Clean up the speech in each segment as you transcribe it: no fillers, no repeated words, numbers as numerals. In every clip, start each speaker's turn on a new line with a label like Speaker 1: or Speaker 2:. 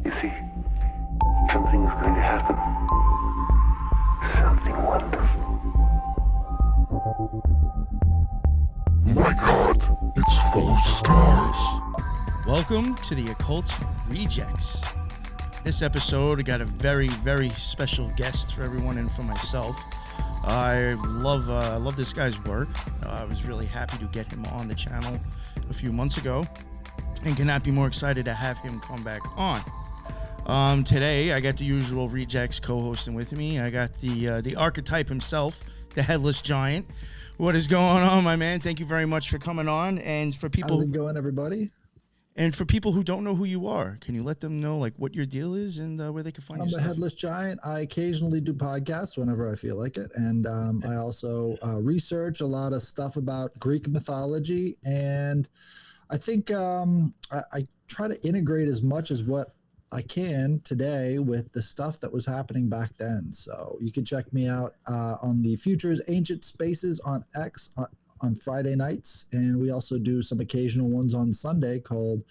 Speaker 1: You see, something is going to happen. Something wonderful.
Speaker 2: My God, it's full of stars.
Speaker 3: Welcome to the Occult Rejects. This episode, I got a very, very special guest for everyone and for myself. I love this guy's work. I was really happy to get him on the channel a few months ago, and cannot be more excited to have him come back on. Today, I got the usual Rejects co-hosting with me. I got the archetype himself, the Headless Giant. What is going on, my man? Thank you very much for coming on. And for people,
Speaker 4: how's it going, everybody?
Speaker 3: And for people who don't know who you are, can you let them know like what your deal is and where they can find you?
Speaker 4: I'm the Headless Giant. I occasionally do podcasts whenever I feel like it. And I also research a lot of stuff about Greek mythology. And I think I try to integrate as much as what I can today with the stuff that was happening back then. So you can check me out on the Futures Ancient Spaces on X on Friday nights, and we also do some occasional ones on Sunday called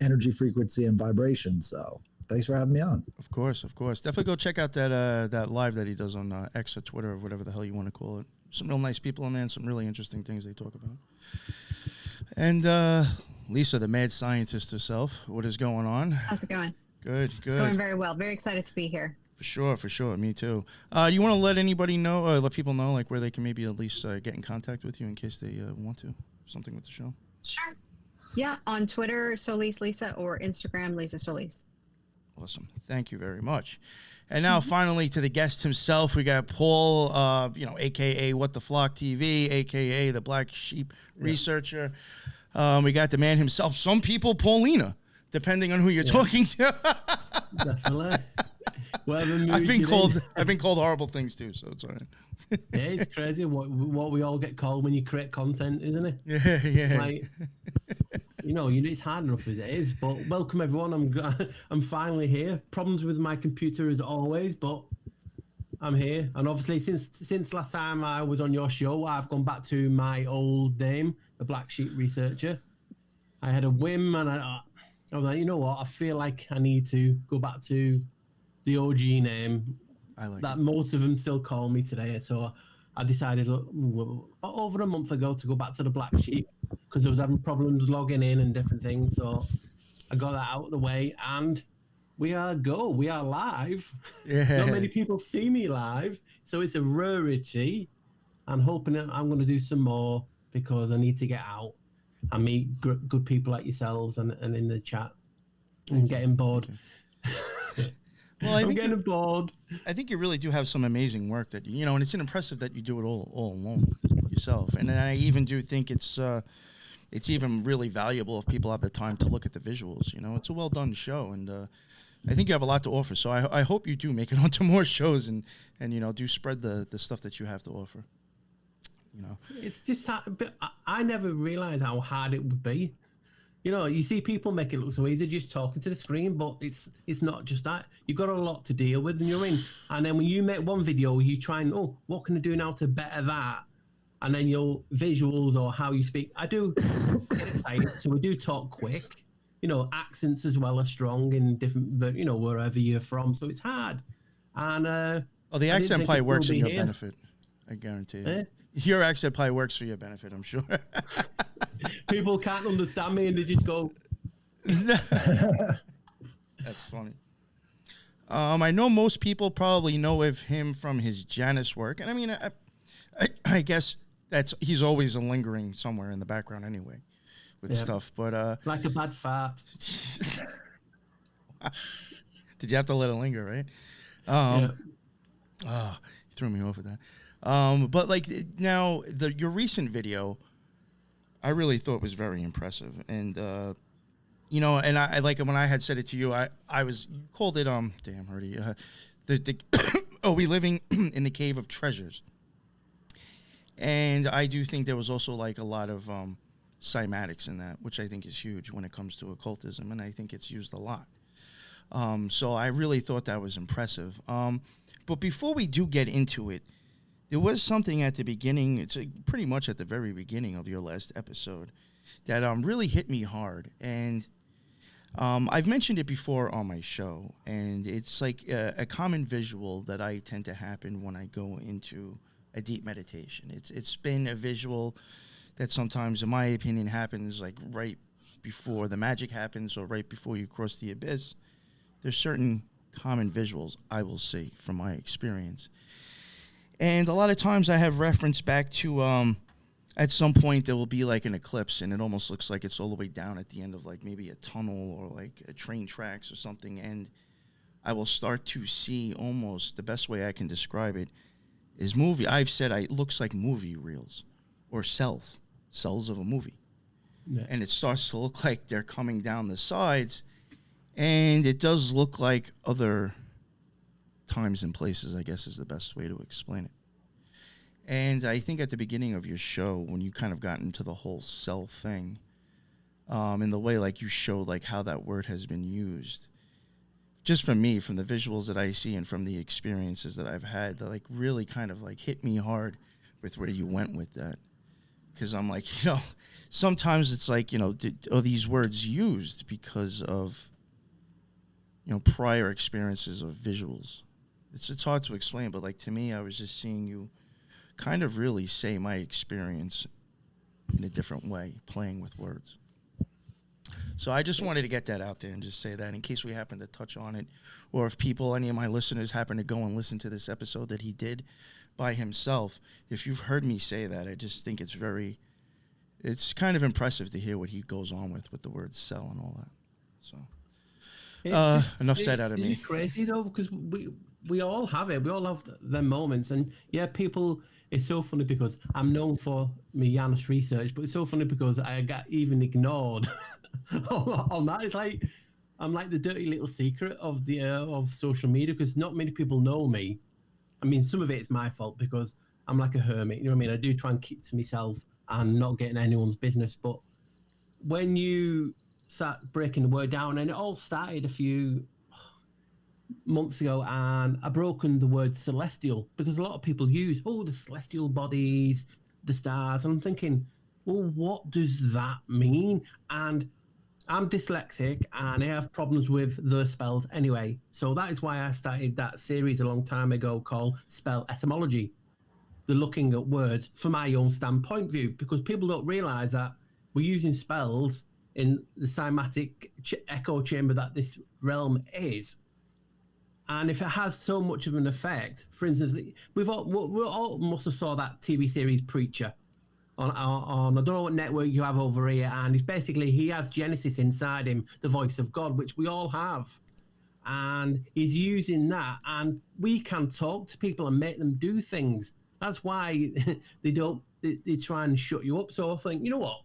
Speaker 4: Energy, Frequency, and Vibration. So thanks for having me on.
Speaker 3: Of course. Definitely go check out that live that he does on X or Twitter or whatever the hell you want to call it. Some real nice people in there and some really interesting things they talk about. And Lisa, the mad scientist herself, what is going on?
Speaker 5: How's it going?
Speaker 3: Good.
Speaker 5: It's going very well. Very excited to be here.
Speaker 3: For sure. Me too. You want to let anybody know, let people know, like where they can maybe at least get in contact with you in case they want to, something with the show?
Speaker 5: Sure. Yeah, on Twitter, Solis Lisa, or Instagram, Lisa Solis.
Speaker 3: Awesome. Thank you very much. And now finally to the guest himself, we got Paul, a.k.a. What the Flock TV, a.k.a. the Black Sheep Researcher. We got the man himself. Some people, Paulina, depending on who you're talking to.
Speaker 6: Definitely.
Speaker 3: I've been called horrible things too, so it's all right.
Speaker 6: Yeah, it's crazy what we all get called when you create content, isn't it?
Speaker 3: Yeah.
Speaker 6: Like, it's hard enough as it is. But welcome everyone. I'm finally here. Problems with my computer as always, but I'm here. And obviously, since last time I was on your show, I've gone back to my old name, the Black Sheep Researcher. I had a whim, and I was like, you know what? I feel like I need to go back to the OG name that most of them still call me today. So I decided over a month ago to go back to the Black Sheep because I was having problems logging in and different things. So I got that out of the way, and we are live.
Speaker 3: Yeah.
Speaker 6: Not many people see me live, so it's a rarity. I'm hoping that I'm going to do some more because I need to get out and meet good people like yourselves and in the chat. I'm getting bored.
Speaker 3: Well,
Speaker 6: I'm getting bored.
Speaker 3: I think you really do have some amazing work that and it's impressive that you do it all alone yourself. And I even do think it's even really valuable if people have the time to look at the visuals. It's a well done show, and I think you have a lot to offer. So I hope you do make it onto more shows and do spread the stuff that you have to offer.
Speaker 6: It's just I never realized how hard it would be. You see people make it look so easy just talking to the screen, but it's not just that. You've got a lot to deal with, and you're in. And then when you make one video, you try and, what can I do now to better that? And then your visuals or how you speak. I do excited, so we do talk quick. Accents as well are strong in different, wherever you're from. So it's hard. And
Speaker 3: the accent probably works in your benefit. I guarantee you. Your accent probably works for your benefit, I'm sure.
Speaker 6: People can't understand me and they just go.
Speaker 3: That's funny. I know most people probably know of him from his Janus work. And I mean, I guess he's always lingering somewhere in the background anyway with stuff. But
Speaker 6: like a bad fart.
Speaker 3: Did you have to let it linger, right?
Speaker 6: Yeah.
Speaker 3: Oh, you threw me off with that. But like now, your recent video, I really thought was very impressive, and and I like when I had said it to you, I was you called it damn Hardy, are we living in the cave of treasures? And I do think there was also like a lot of cymatics in that, which I think is huge when it comes to occultism, and I think it's used a lot. So I really thought that was impressive. But before we do get into it, there was something at the beginning, it's pretty much at the very beginning of your last episode, that really hit me hard. And I've mentioned it before on my show, and it's like a common visual that I tend to happen when I go into a deep meditation. It's been a visual that sometimes, in my opinion, happens like right before the magic happens or right before you cross the abyss. There's certain common visuals I will see from my experience. And a lot of times I have reference back to at some point there will be like an eclipse, and it almost looks like it's all the way down at the end of like maybe a tunnel or like a train tracks or something, and I will start to see, almost the best way I can describe it is movie. I've said it looks like movie reels or cells of a movie. Yeah. And it starts to look like they're coming down the sides, and it does look like other times and places, I guess is the best way to explain it. And I think at the beginning of your show, when you kind of got into the whole cell thing, in the way like you showed like how that word has been used, just for me, from the visuals that I see and from the experiences that I've had, that like really kind of like hit me hard with where you went with that. Because I'm like, sometimes it's like, are these words used because of, prior experiences of visuals? It's hard to explain, but like to me, I was just seeing you kind of really say my experience in a different way, playing with words. So I just wanted to get that out there and just say that in case we happen to touch on it, or if any of my listeners happen to go and listen to this episode that he did by himself, if you've heard me say that, I just think it's kind of impressive to hear what he goes on with the word cell and all that. So enough said out of me.
Speaker 6: It's crazy though, because we all have it. We all have them moments, and yeah, people. It's so funny because I'm known for my Janus research, but it's so funny because I got even ignored on that. It's like I'm like the dirty little secret of the of social media, because not many people know me. I mean, some of it's my fault because I'm like a hermit. You know what I mean? I do try and keep to myself and not getting anyone's business. But when you start breaking the word down, and it all started a few months ago, and I broken the word celestial, because a lot of people use the celestial bodies, the stars, and I'm thinking, well, what does that mean? And I'm dyslexic and I have problems with the spells anyway, so that is why I started that series a long time ago called Spell Etymology, the looking at words from my own standpoint view, because people don't realize that we're using spells in the cymatic echo chamber that this realm is. And if it has so much of an effect, for instance, we all must have saw that TV series Preacher on I don't know what network you have over here, and it's basically he has Genesis inside him, the voice of God, which we all have, and he's using that, and we can talk to people and make them do things. That's why they try and shut you up. So I think, you know what,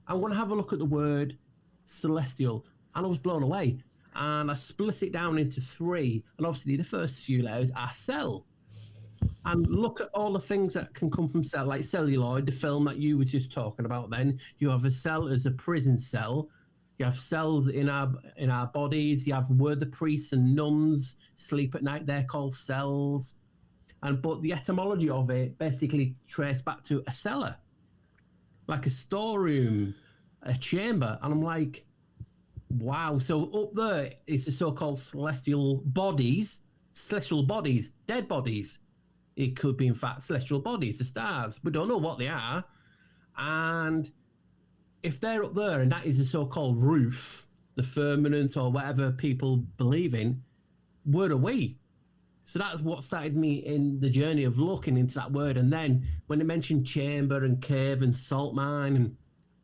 Speaker 6: I want to have a look at the word celestial, and I was blown away. And I split it down into 3, and obviously the first few letters are cell. And look at all the things that can come from cell, like Celluloid, the film that you were just talking about. Then you have a cell as a prison cell. You have cells in our bodies. You have where the priests and nuns sleep at night. They're called cells. But the etymology of it basically traced back to a cellar, like a storeroom, a chamber. And I'm like, wow. So up there is the so-called celestial bodies, dead bodies. It could be, in fact, celestial bodies, the stars. We don't know what they are. And if they're up there and that is the so-called roof, the firmament or whatever people believe in, where are we? So that's what started me in the journey of looking into that word. And then when it mentioned chamber and cave and salt mine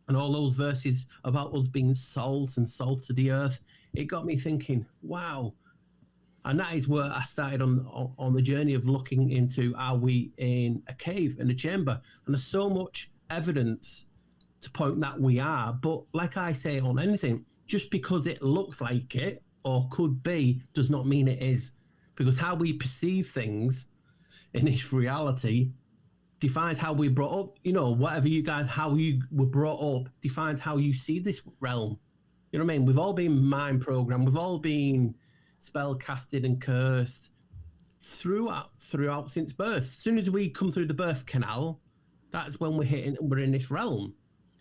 Speaker 6: and all those verses about us being salt and salt of the earth, it got me thinking, wow. And that is where I started on the journey of looking into, are we in a cave, in a chamber? And there's so much evidence to point that we are. But like I say on anything, just because it looks like it or could be does not mean it is. Because how we perceive things in this reality defines how we brought up. You know, whatever you guys, how you were brought up defines how you see this realm. You know what I mean? We've all been mind programmed. We've all been spell casted and cursed throughout since birth. As soon as we come through the birth canal, that's when we're in this realm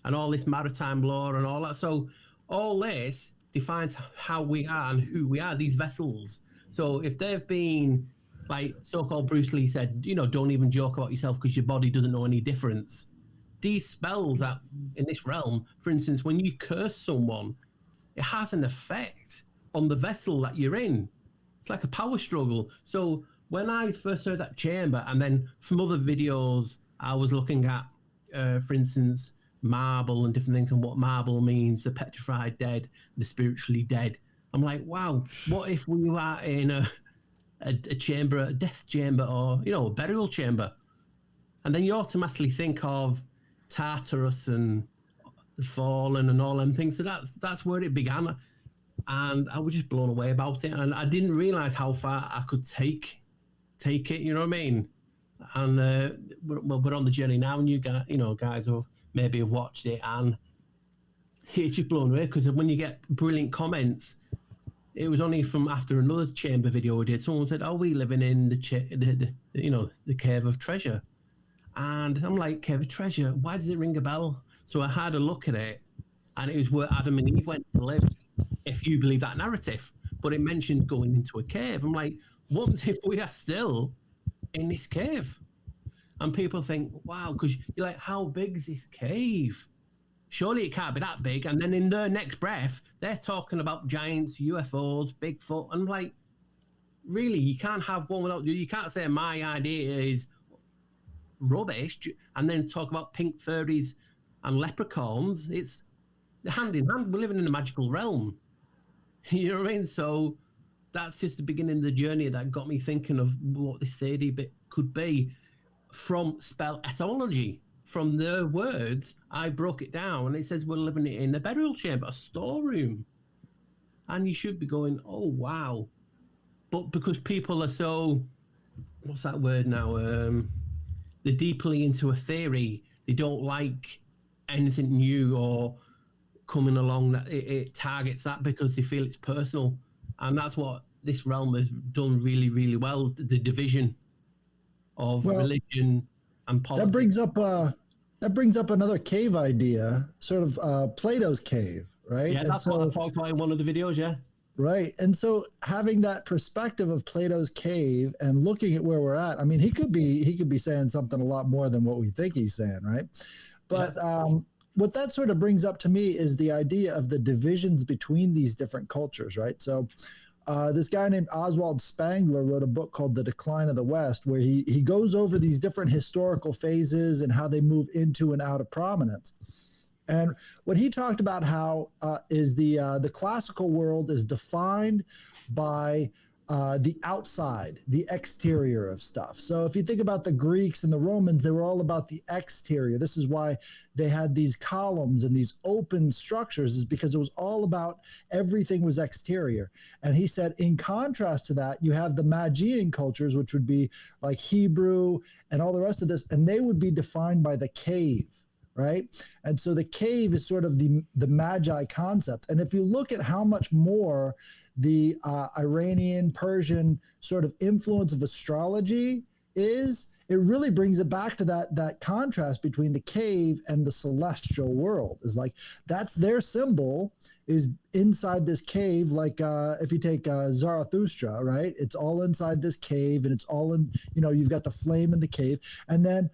Speaker 6: and all this maritime law and all that. So all this defines how we are and who we are, these vessels. So if they've been, like so-called Bruce Lee said, don't even joke about yourself because your body doesn't know any difference. These spells that in this realm, for instance, when you curse someone, it has an effect on the vessel that you're in. It's like a power struggle. So when I first heard that chamber, and then from other videos, I was looking at, for instance, marble and different things and what marble means, the petrified dead, the spiritually dead. I'm like, wow, what if we were in a chamber, a death chamber, or, a burial chamber? And then you automatically think of Tartarus and the Fallen and all them things. So that's where it began. And I was just blown away about it. And I didn't realize how far I could take it, you know what I mean? And we're on the journey now, and you guys have maybe have watched it, and it's just blown away because when you get brilliant comments, it was only from after another chamber video we did. Someone said, "Oh, we living in the cave of treasure," and I'm like, "Cave of treasure? Why does it ring a bell?" So I had a look at it, and it was where Adam and Eve went to live, if you believe that narrative. But it mentioned going into a cave. I'm like, what if we are still in this cave? And people think, wow, because you're like, how big is this cave? Surely it can't be that big. And then in their next breath, they're talking about giants, UFOs, Bigfoot. And I'm like, really, you can't have one without, you can't say my idea is rubbish and then talk about pink fairies and leprechauns. It's hand in hand. We're living in a magical realm. You know what I mean? So that's just the beginning of the journey that got me thinking of what this 3D bit could be from spell etymology. From their words, I broke it down, and it says we're living in a burial chamber, a storeroom. And you should be going, oh, wow. But because people are so, what's that word now? They're deeply into a theory. They don't like anything new or coming along that it targets that because they feel it's personal. And that's what this realm has done really, really well. The division of religion and politics.
Speaker 4: That brings up another cave idea, sort of Plato's cave, right?
Speaker 6: Yeah, that's what I talked about in one of the videos, yeah.
Speaker 4: Right. And so having that perspective of Plato's cave and looking at where we're at, I mean, he could be saying something a lot more than what we think he's saying, right? But what that sort of brings up to me is the idea of the divisions between these different cultures, right? So this guy named Oswald Spengler wrote a book called The Decline of the West, where he goes over these different historical phases and how they move into and out of prominence. And what he talked about how is the classical world is defined by the outside, the exterior of stuff. So if you think about the Greeks and the Romans, they were all about the exterior. This is why they had these columns and these open structures, is because it was all about everything was exterior. And he said, in contrast to that, you have the Magian cultures, which would be like Hebrew and all the rest of this, and they would be defined by the cave. Right. And so the cave is sort of the magi concept. And if you look at how much more the Iranian, Persian sort of influence of astrology is, it really brings it back to that contrast between the cave and the celestial world. Is like, that's their symbol, is inside this cave. Like if you take Zarathustra, right? It's all inside this cave, and it's all in, you've got the flame in the cave. And then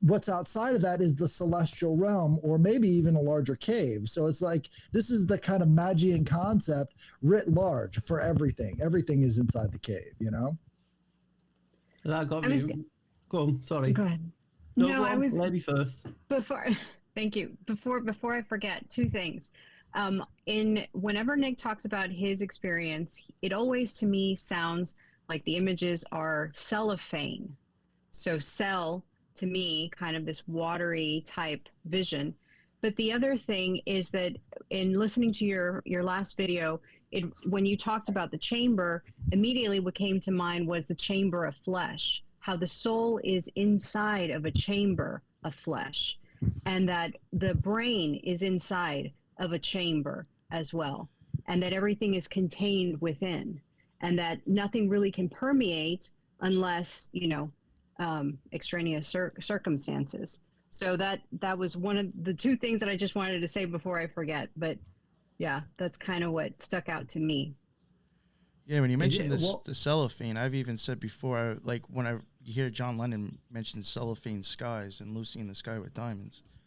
Speaker 4: what's outside of that is the celestial realm, or maybe even a larger cave. So it's like, this is the kind of Magian concept writ large for everything. Everything is inside the cave,
Speaker 6: That got me. Go on, sorry.
Speaker 5: Go ahead.
Speaker 6: No,
Speaker 5: I was
Speaker 6: ladies first.
Speaker 5: Thank you. Before I forget, two things. Whenever Nick talks about his experience, it always to me sounds like the images are cellophane. So cell, to me, kind of this watery type vision. But the other thing is that in listening to your last video, when you talked about the chamber, immediately what came to mind was the chamber of flesh, how the soul is inside of a chamber of flesh, and that the brain is inside of a chamber as well, and that everything is contained within, and that nothing really can permeate unless, extraneous circumstances. So that was one of the two things that I just wanted to say before I forget. But Yeah, that's kind of what stuck out to me.
Speaker 3: Yeah, when you mentioned
Speaker 6: it-
Speaker 3: this,
Speaker 6: what-
Speaker 3: the cellophane, I've even said before, like when you hear John Lennon mention cellophane skies and Lucy in the Sky with Diamonds,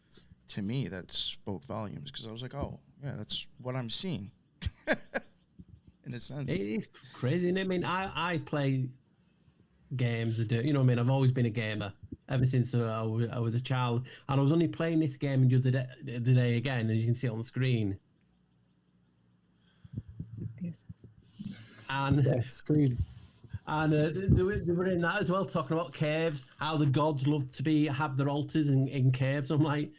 Speaker 3: to me that spoke volumes, because I was like, oh, yeah, that's what I'm seeing. In a sense.
Speaker 6: It's crazy. I mean, I play games. You know what I mean? I've always been a gamer ever since I was a child. And I was only playing this game the other day again, as you can see on the screen. And
Speaker 4: That's screen.
Speaker 6: And they were in that as well, talking about caves, how the gods love to have their altars in caves. I'm like,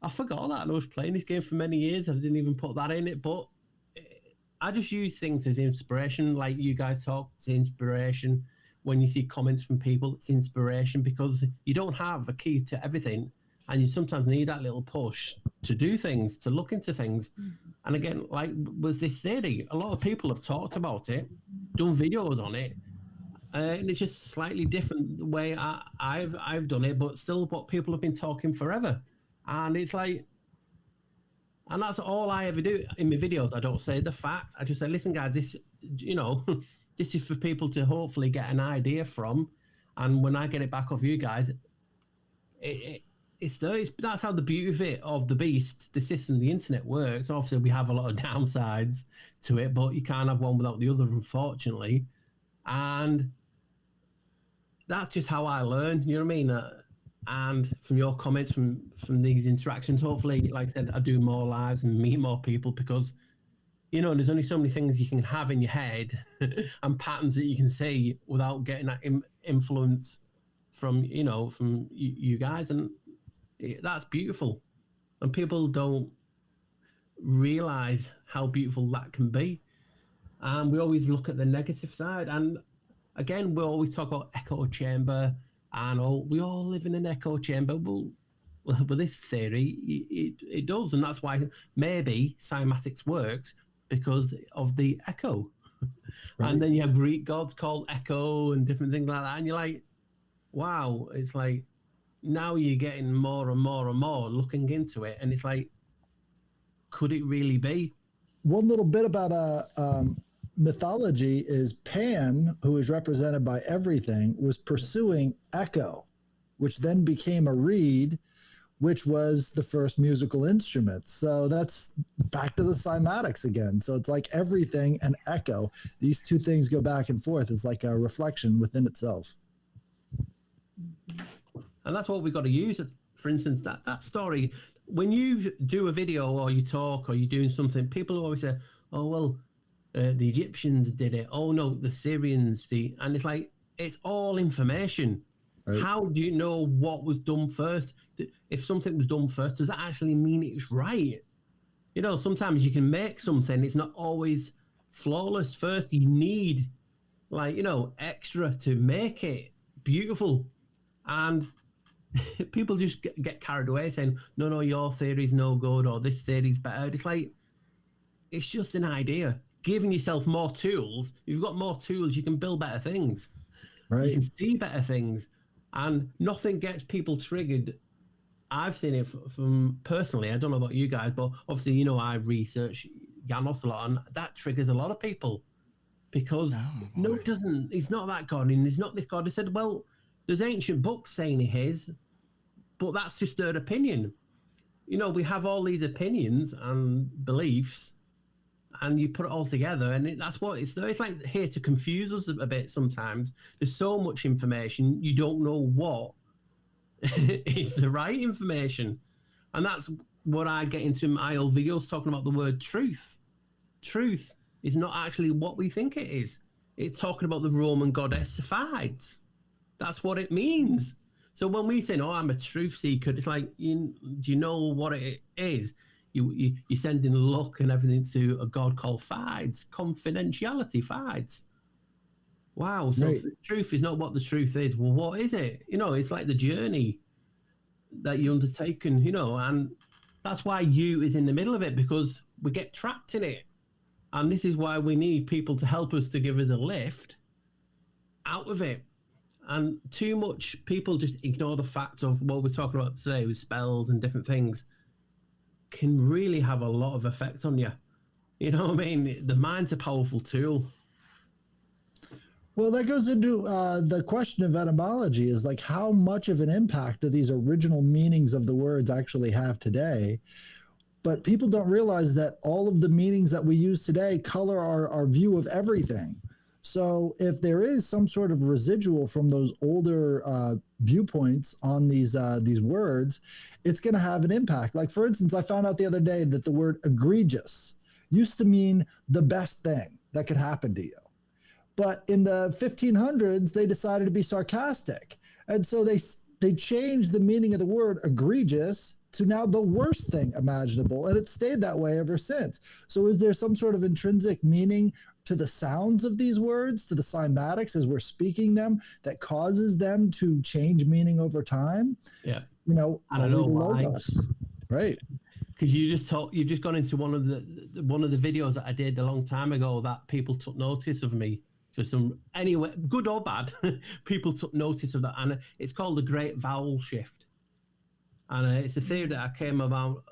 Speaker 6: I forgot that. And I was playing this game for many years. I didn't even put that in it. But I just use things as inspiration. Like you guys talk, it's inspiration. When you see comments from people, it's inspiration, because you don't have a key to everything. And you sometimes need that little push to do things, to look into things. And again, like with this theory, a lot of people have talked about it, done videos on it. And it's just slightly different the way I've done it, but still what people have been talking forever. And it's like, and that's all I ever do in my videos. I don't say the fact. I just say, listen, guys, this, you know, this is for people to hopefully get an idea from. And when I get it back off you guys, that's how the beauty of the beast, the system, the internet works. Obviously, we have a lot of downsides to it, but you can't have one without the other, unfortunately. And that's just how I learn, you know what I mean? And from your comments, from these interactions, hopefully, like I said, I do more lives and meet more people, because, you know, there's only so many things you can have in your head and patterns that you can see without getting that influence from, you know, from you guys. And that's beautiful. And people don't realize how beautiful that can be. And we always look at the negative side. And again, we always talk about echo chamber, and we all live in an echo chamber. Well, with this theory, it does. And that's why maybe cymatics works, because of the echo. Right. And then you have Greek gods called Echo and different things like that. And you're like, wow, it's like, now you're getting more and more and more looking into it. And it's like, could it really be?
Speaker 4: One little bit about mythology is Pan, who is represented by everything, was pursuing Echo, which then became a reed, which was the first musical instrument. So that's back to the cymatics again. So it's like everything and echo. These two things go back and forth. It's like a reflection within itself.
Speaker 6: And that's what we've got to use. For instance, that story, when you do a video or you talk or you're doing something, people always say, oh, well, the Egyptians did it. Oh, no, the Syrians. And it's like, it's all information. Right. How do you know what was done first? If something was done first, does that actually mean it's right? You know, sometimes you can make something, it's not always flawless. First, you need, like, you know, extra to make it beautiful. And people just get carried away saying, no, your theory's no good, or this theory's better. It's like, it's just an idea. Giving yourself more tools. If you've got more tools, you can build better things. Right. You can see better things. And nothing gets people triggered. I've seen it from personally, I don't know about you guys, but obviously, you know, I research Janus a lot, and that triggers a lot of people, because no, it doesn't. He's not that God, and he's not this God. They said, well, there's ancient books saying he is, but that's just their opinion. You know, we have all these opinions and beliefs, and you put it all together, and that's what it's like here to confuse us a bit sometimes. There's so much information, you don't know what is the right information. And that's what I get into my old videos, talking about the word truth. Truth is not actually what we think it is. It's talking about the Roman goddess Fides. That's what it means. So when we say, oh, I'm a truth seeker, it's like, do you know what it is? You're sending luck and everything to a god called Fides, confidentiality, Fides. Wow, so right. If the truth is not what the truth is, well, what is it? You know, it's like the journey that you undertaken, you know, and that's why you is in the middle of it, because we get trapped in it. And this is why we need people to help us, to give us a lift out of it. And too much people just ignore the fact of what we're talking about today with spells and different things can really have a lot of effect on you. You know what I mean? The mind's a powerful tool.
Speaker 4: Well, that goes into the question of etymology is like how much of an impact do these original meanings of the words actually have today? But people don't realize that all of the meanings that we use today color our view of everything. So if there is some sort of residual from those older viewpoints on these words, it's going to have an impact. Like, for instance, I found out the other day that the word egregious used to mean the best thing that could happen to you. But in the 1500s, they decided to be sarcastic. And so they changed the meaning of the word egregious to now the worst thing imaginable. And it's stayed that way ever since. So is there some sort of intrinsic meaning to the sounds of these words, to the cymatics as we're speaking them, that causes them to change meaning over time?
Speaker 6: Yeah.
Speaker 4: You know,
Speaker 6: I don't know why.
Speaker 4: logos, right?
Speaker 6: Because you've just gone into one of the videos that I did a long time ago that people took notice of me. For some, anyway, good or bad, people took notice of that, and it's called the Great Vowel Shift, and it's a theory that I came about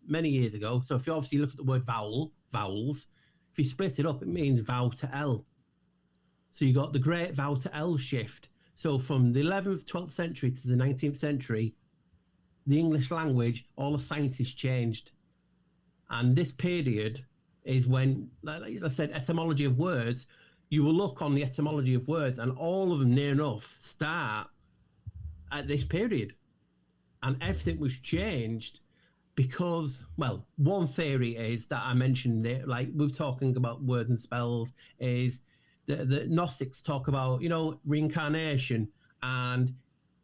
Speaker 6: many years ago. So if you obviously look at the word vowels, if you split it up, it means vowel to L. So you got the Great Vowel to L shift. So from the 11th, 12th century to the 19th century, the English language, all the sciences changed, and this period is when, like I said, etymology of words. You will look on the etymology of words, and all of them, near enough, start at this period. And everything was changed because, well, one theory is that I mentioned it, like we're talking about words and spells, is the Gnostics talk about, you know, reincarnation. And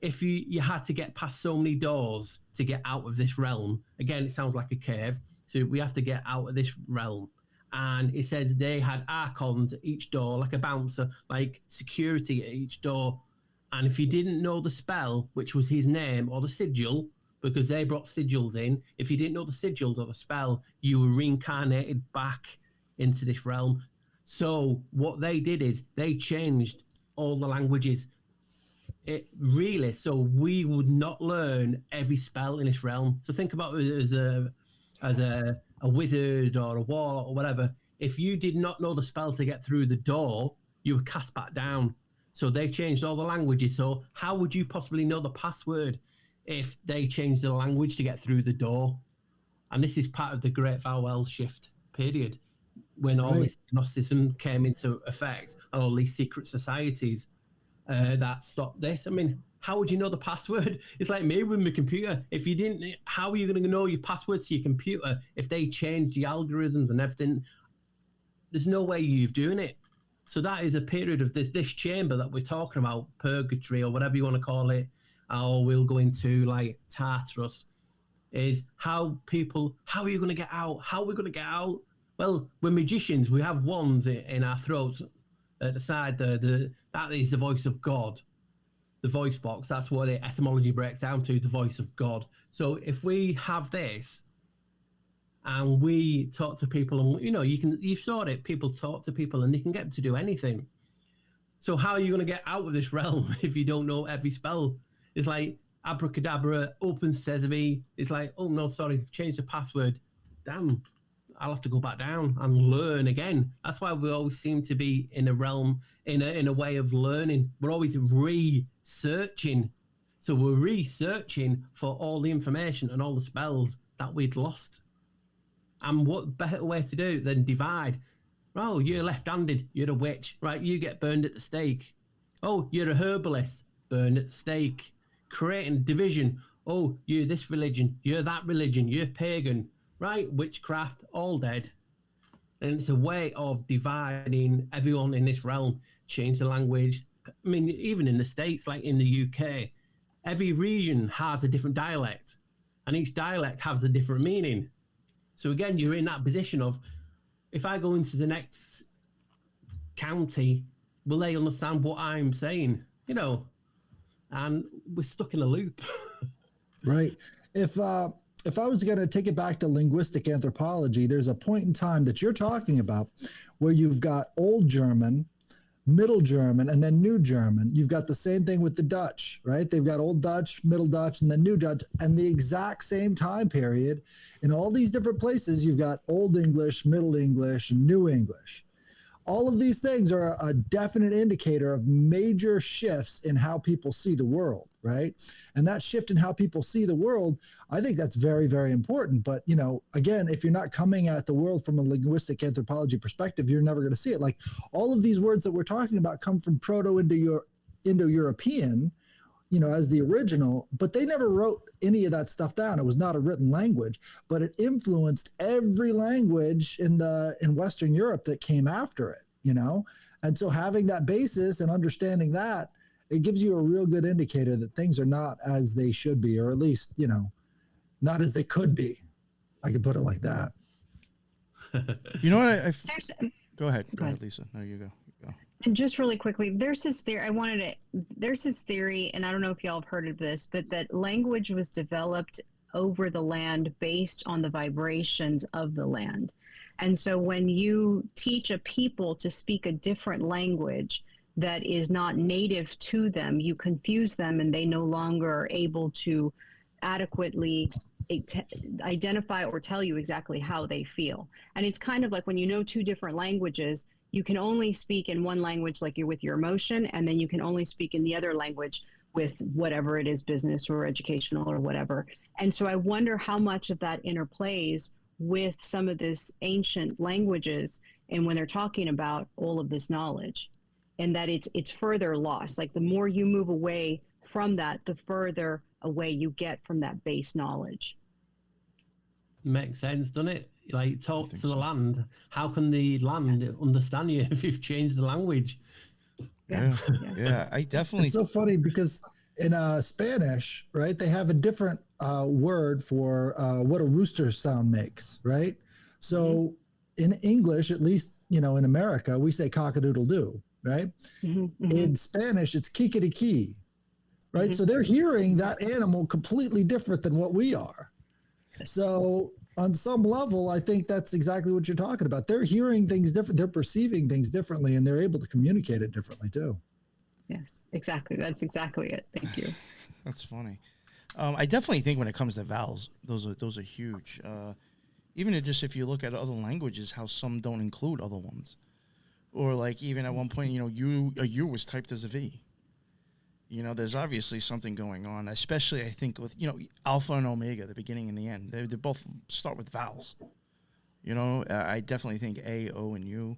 Speaker 6: if you had to get past so many doors to get out of this realm, again, it sounds like a cave. So we have to get out of this realm. And it says they had archons at each door, like a bouncer, like security at each door. And if you didn't know the spell, which was his name, or the sigil, because they brought sigils in, if you didn't know the sigils or the spell, you were reincarnated back into this realm. So what they did is they changed all the languages. It really, so we would not learn every spell in this realm. So think about it as a wizard or a warlock or whatever. If you did not know the spell to get through the door, you were cast back down. So they changed all the languages. So how would you possibly know the password if they changed the language to get through the door? And this is part of the Great Vowel Shift period, when all this Gnosticism came into effect and all these secret societies that stopped this. I mean, how would you know the password? It's like me with my computer. If you didn't, how are you going to know your password to your computer if they change the algorithms and everything? There's no way you're doing it. So that is a period of this chamber that we're talking about, purgatory or whatever you want to call it, or we'll go into like Tartarus, is how are you going to get out? How are we going to get out? Well, we're magicians. We have wands in our throats at the side. That is the voice of God. The voice box, that's what the etymology breaks down to, the voice of God. So if we have this and we talk to people, and you know, you saw it, people talk to people and they can get them to do anything. So how are you going to get out of this realm if you don't know every spell? It's like abracadabra, open sesame. It's like, oh no, sorry, I've changed the password. Damn, I'll have to go back down and learn again. That's why we always seem to be in a realm, in a way of learning. We're always researching. So we're researching for all the information and all the spells that we'd lost. And what better way to do than divide? Oh, you're left-handed, you're a witch, right? You get burned at the stake. Oh, you're a herbalist, burned at the stake. Creating division. Oh, you're this religion, you're that religion, you're pagan. Right, witchcraft, all dead. And it's a way of dividing everyone in this realm, change the language. I mean, even in the States, like in the UK, every region has a different dialect, and each dialect has a different meaning. So again, you're in that position of, if I go into the next county, will they understand what I'm saying? You know, and we're stuck in a loop.
Speaker 4: Right. If I was going to take it back to linguistic anthropology, there's a point in time that you're talking about where you've got Old German, Middle German, and then New German. You've got the same thing with the Dutch, right? They've got Old Dutch, Middle Dutch, and then New Dutch, and the exact same time period. In all these different places, you've got Old English, Middle English, and New English. All of these things are a definite indicator of major shifts in how people see the world, right? And that shift in how people see the world, I think that's very, very important. But, you know, again, if you're not coming at the world from a linguistic anthropology perspective, you're never going to see it. Like all of these words that we're talking about come from Indo-European, you know, as the original, but they never wrote any of that stuff down. It was not a written language, but it influenced every language in Western Europe that came after it, you know? And so having that basis and understanding that, it gives you a real good indicator that things are not as they should be, or at least, you know, not as they could be. I could put it like that.
Speaker 3: You know what? Go ahead, Lisa. No, you go.
Speaker 5: And just really quickly, there's this theory. There's this theory, and I don't know if y'all have heard of this, but that language was developed over the land based on the vibrations of the land. And so when you teach a people to speak a different language that is not native to them, you confuse them, and they no longer are able to adequately identify or tell you exactly how they feel. And it's kind of like when you know two different languages, you can only speak in one language like you're with your emotion, and then you can only speak in the other language with whatever it is, business or educational or whatever. And so I wonder how much of that interplays with some of this ancient languages, and when they're talking about all of this knowledge, and that it's further lost. Like the more you move away from that, the further away you get from that base knowledge.
Speaker 6: Makes sense, doesn't it? Like, talk to the land. How can the land understand you if you've changed the language?
Speaker 5: Yes.
Speaker 3: Yeah, I definitely.
Speaker 4: It's so funny because in Spanish, right, they have a different word for what a rooster sound makes, right? So in English, at least, you know, in America, we say cock-a-doodle-doo, right? In Spanish, it's kikiriki, right? So they're hearing that animal completely different than what we are. So on some level, I think that's exactly what you're talking about. They're hearing things different. They're perceiving things differently, and they're able to communicate it differently too.
Speaker 5: Yes, exactly. That's exactly it. Thank you.
Speaker 3: That's funny. I definitely think when it comes to vowels, those are huge. Even if you look at other languages, how some don't include other ones, or like even at one point, you know, a U was typed as a V. You know, there's obviously something going on, especially I think with, you know, alpha and omega, the beginning and the end. They both start with vowels. You know, I definitely think A, O, and U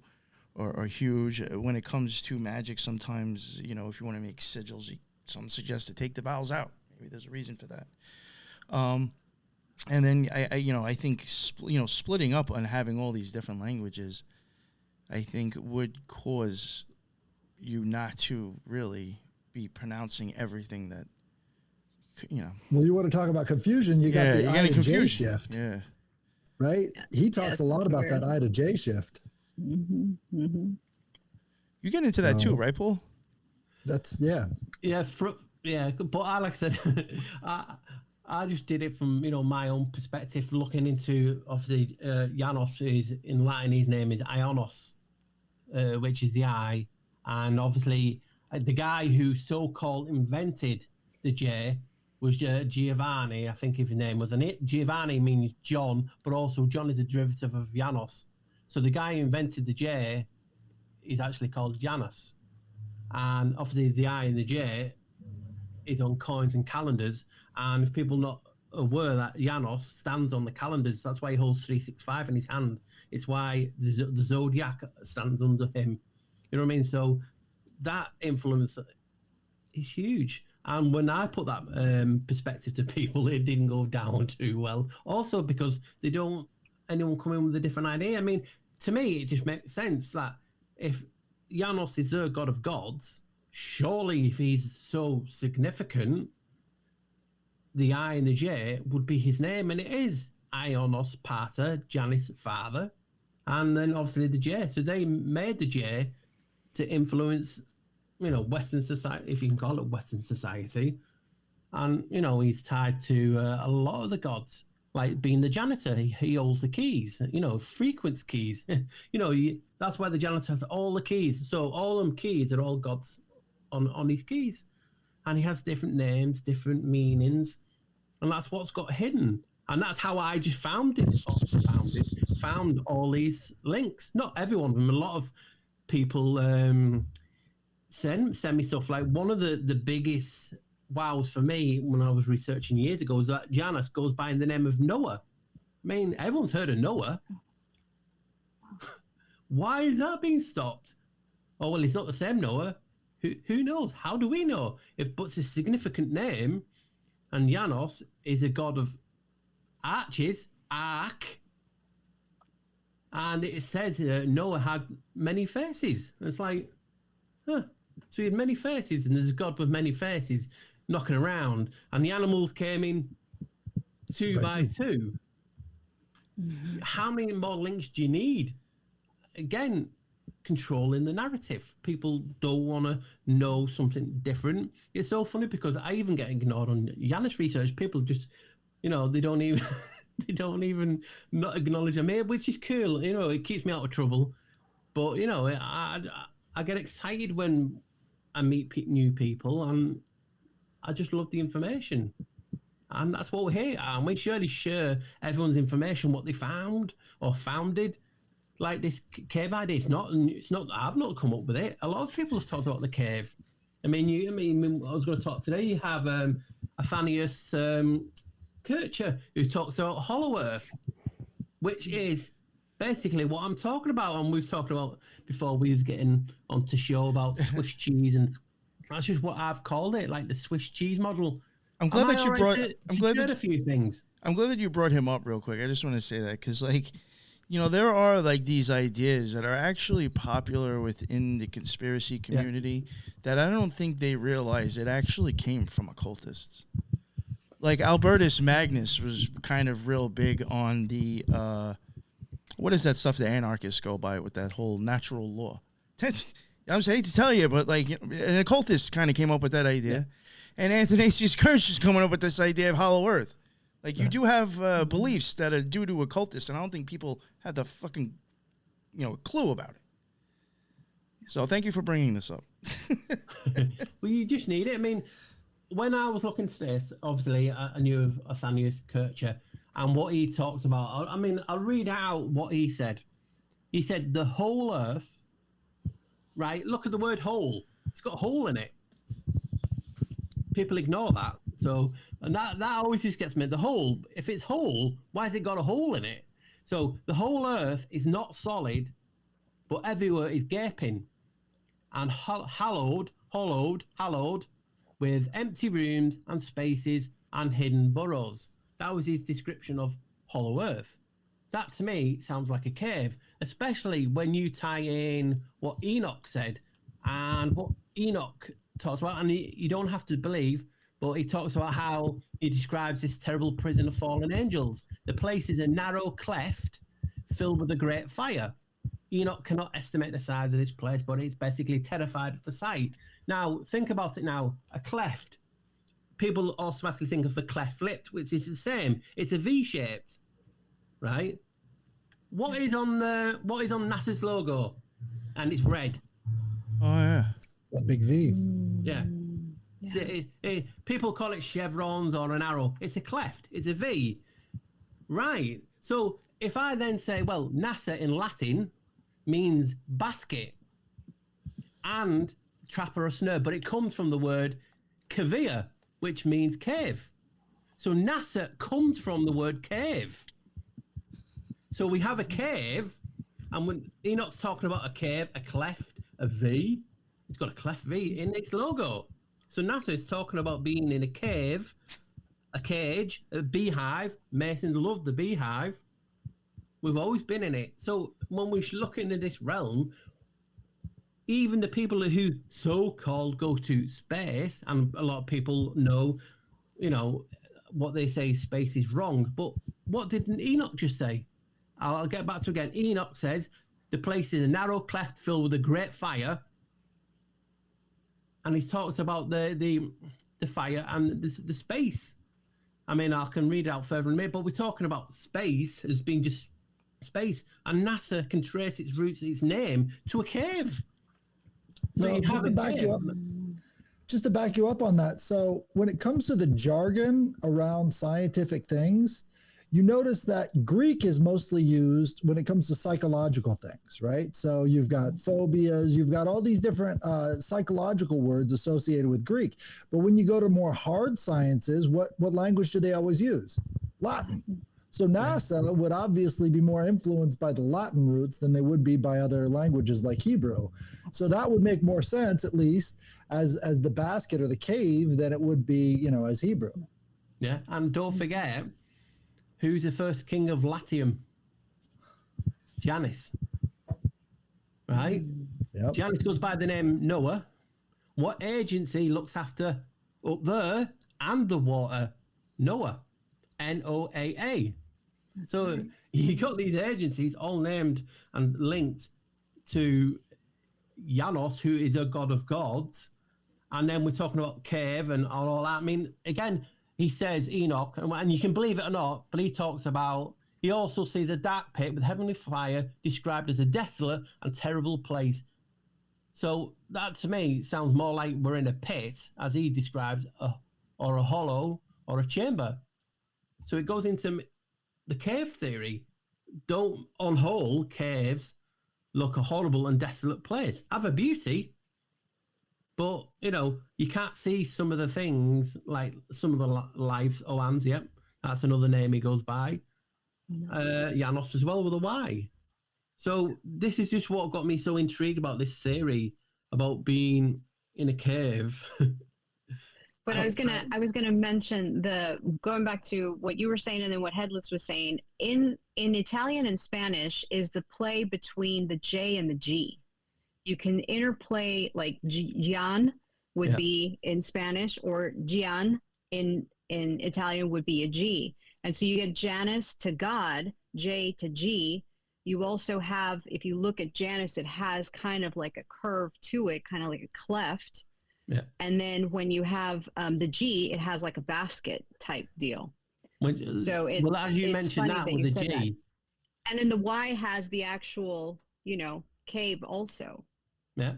Speaker 3: are huge. When it comes to magic, sometimes, you know, if you want to make sigils, some suggest to take the vowels out. Maybe there's a reason for that. And then, I think, splitting up and having all these different languages, I think would cause you not to really be pronouncing everything that, you know.
Speaker 4: Well, you want to talk about confusion, you got the I to J shift.
Speaker 3: Yeah.
Speaker 4: Right? He talks a lot about that I to J shift.
Speaker 3: You get into that too, right, Paul?
Speaker 4: That's,
Speaker 6: Yeah, but like I said, I just did it from, you know, my own perspective, looking into, obviously, Janus is, in Latin, his name is Ionos, which is the eye, and obviously the guy who so-called invented the J was Giovanni, I think his name was. And Giovanni means John, but also John is a derivative of Janus. So the guy who invented the J is actually called Janus. And obviously the I and the J is on coins and calendars. And if people not aware that Janus stands on the calendars, that's why he holds 365 in his hand. It's why the zodiac stands under him. You know what I mean? So that influence is huge. And when I put that perspective to people, it didn't go down too well. Also because they don't, anyone come in with a different idea. I mean, to me, it just makes sense that if Janus is the god of gods, surely if he's so significant, the I and the J would be his name. And it is Ionos Pater, Janus Father. And then obviously the J. So they made the J to influence, you know, Western society, if you can call it Western society. And, you know, he's tied to a lot of the gods. like being the janitor. He holds the keys, frequents keys. That's why the janitor has all the keys. So all them keys are all gods on his keys. And he has different names, different meanings. And that's what's got hidden. And that's how I just found all these links. Not every one of them. A lot of people send me stuff. Like one of the biggest wows for me when I was researching years ago was that Janus goes by the name of Noah. I mean, everyone's heard of Noah. Why is that being stopped? Oh, well, it's not the same Noah. Who knows? How do we know? But it's a significant name, and Janus is a god of arches, ark, and it says Noah had many faces. It's like, so he had many faces, and there's a god with many faces knocking around, and the animals came in two by two. How many more links do you need? Again, controlling the narrative. People don't want to know something different. It's so funny because I even get ignored on Janus research. People just, they don't even not acknowledge me, which is cool. It keeps me out of trouble. But I get excited when I meet new people, and I just love the information. And that's what we're here. And we surely share everyone's information, what they found or founded. Like this cave idea, it's not. I've not come up with it. A lot of people have talked about the cave. I was going to talk today. You have Athanius Kircher, who talks about Hollow Earth, which is basically what I'm talking about. And we've talked about before we was getting onto show about Swiss cheese, and that's just what I've called it, like the Swiss cheese model.
Speaker 3: I'm glad that you brought.
Speaker 6: A few things.
Speaker 3: I'm glad that you brought him up real quick. I just want to say that because, there are these ideas that are actually popular within the conspiracy community that I don't think they realize it actually came from occultists. Like Albertus Magnus was kind of real big on the what is that stuff the anarchists go by with that whole natural law? I hate to tell you, but an occultist kind of came up with that idea, and Athanasius Kirch is coming up with this idea of Hollow Earth. You do have beliefs that are due to occultists, and I don't think people have the fucking, clue about it. So thank you for bringing this up.
Speaker 6: Well, you just need it. I mean, when I was looking to this, obviously I knew of Athanius Kircher and what he talks about. I'll read out what he said. He said, the whole earth, right? Look at the word whole. It's got a hole in it. People ignore that. So, and that always just gets me. The whole, if it's whole, why has it got a hole in it? So the whole earth is not solid, but everywhere is gaping and hollowed, with empty rooms and spaces and hidden burrows. That was his description of Hollow Earth. That to me sounds like a cave, especially when you tie in what Enoch said and what Enoch talks about. And you don't have to believe, but he talks about how he describes this terrible prison of fallen angels. The place is a narrow cleft filled with a great fire. Enoch cannot estimate the size of this place, but he's basically terrified of the sight. Now, think about it now. A cleft. People automatically think of a cleft lipped, which is the same. It's a V-shaped, right? What is on NASA's logo? And it's red.
Speaker 3: Oh, yeah.
Speaker 4: A big V.
Speaker 6: Yeah. People call it chevrons or an arrow. It's a cleft. It's a V. Right. So if I then say, well, NASA in Latin means basket and trap or a snare, but it comes from the word cavea, which means cave. So NASA comes from the word cave. So we have a cave, and when Enoch's talking about a cave, a cleft, a V, it's got a cleft V in its logo. So NASA is talking about being in a cave, a cage, a beehive. Masons love the beehive. We've always been in it. So when we look into this realm, even the people who so-called go to space, and a lot of people know, what they say space is wrong. But what did Enoch just say? I'll get back to again. Enoch says the place is a narrow cleft filled with a great fire. And he talks about the fire and the space. I mean, I can read it out further in a minute, but we're talking about space as being just space, and NASA can trace its roots, its name, to a cave. So
Speaker 4: No, just to back you up on that. So when it comes to the jargon around scientific things, you notice that Greek is mostly used when it comes to psychological things, right? So you've got phobias, you've got all these different psychological words associated with Greek. But when you go to more hard sciences, what language do they always use? Latin. So NASA would obviously be more influenced by the Latin roots than they would be by other languages like Hebrew. So that would make more sense, at least, as the basket or the cave than it would be, as Hebrew.
Speaker 6: Yeah, and don't forget, who's the first king of Latium? Janus. Right?
Speaker 4: Yep.
Speaker 6: Janus goes by the name Noah. What agency looks after up there and the water? Noah. NOAA. So you got these agencies all named and linked to Janus, who is a god of gods. And then we're talking about cave and all that. I mean, again, he says Enoch, and you can believe it or not, but he talks about, he also sees a dark pit with heavenly fire described as a desolate and terrible place. So that to me sounds more like we're in a pit, as he describes, or a hollow or a chamber. So it goes into the cave theory. Don't, on whole, caves look a horrible and desolate place. Have a beauty, but, you can't see some of the things, like some of the lives. Oans, yep, that's another name he goes by. Janus as well, with a Y. So this is just what got me so intrigued about this theory about being in a cave.
Speaker 5: But I was gonna mention going back to what you were saying and then what Headless was saying. In Italian and Spanish is the play between the J and the G. You can interplay, like Gian would be in Spanish, or Gian in Italian would be a G. And so you get Janus to God, J to G. You also have, if you look at Janus, it has kind of like a curve to it, kind of like a cleft.
Speaker 6: Yeah.
Speaker 5: And then when you have the G, it has like a basket type deal. So it's,
Speaker 6: well, as you mentioned that with the G.
Speaker 5: That. And then the Y has the actual, cave also.
Speaker 6: Yeah.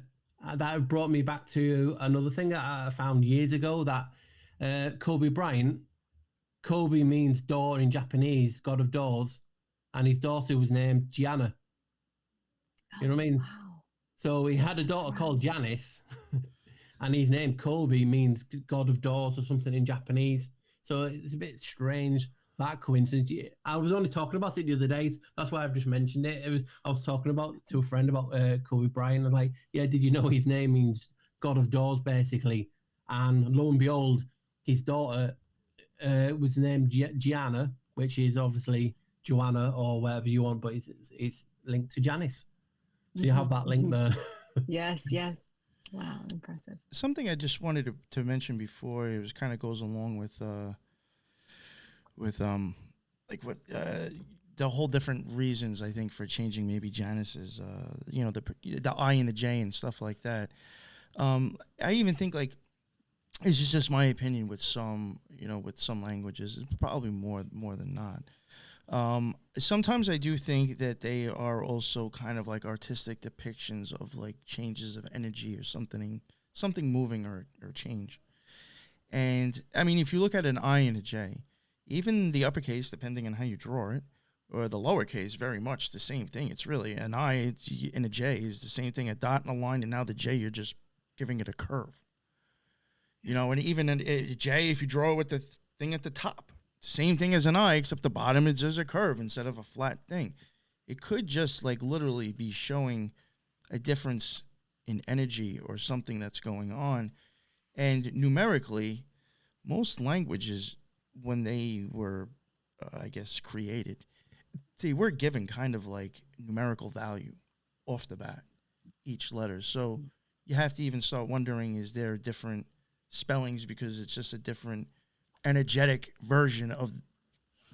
Speaker 6: That brought me back to another thing that I found years ago, that Kobe Bryant, Kobe means door in Japanese, god of doors, and his daughter was named Gianna. You know what I mean?
Speaker 5: Wow.
Speaker 6: So he had a daughter called Janus, and his name Kobe means god of doors or something in Japanese. So it's a bit strange, that coincidence. I was only talking about it the other day. That's why I've just mentioned it. I was talking to a friend about Kobe Bryant. And like, yeah, did you know his name means god of doors, basically? And lo and behold, his daughter was named Gianna, which is obviously Joanna or whatever you want, but it's linked to Janus. So you have that link there.
Speaker 5: Yes. Wow, impressive.
Speaker 3: Something I just wanted to mention before, it was kind of goes along with like what the whole different reasons I think for changing maybe Janus's the I and the J and stuff like that. I even think, like, it's just my opinion with some languages, it's probably more than not. Sometimes I do think that they are also kind of like artistic depictions of like changes of energy or something moving or change. And I mean, if you look at an I and a J, even the uppercase, depending on how you draw it, or the lowercase, very much the same thing. It's really an I and a J is the same thing, a dot and a line, and now the J, you're just giving it a curve. And even a J, if you draw it with the thing at the top, same thing as an I, except the bottom is just a curve instead of a flat thing. It could just like literally be showing a difference in energy or something that's going on. And numerically, most languages, when they were, created, they were given kind of like numerical value off the bat, each letter. So you have to even start wondering, is there different spellings because it's just a different energetic version of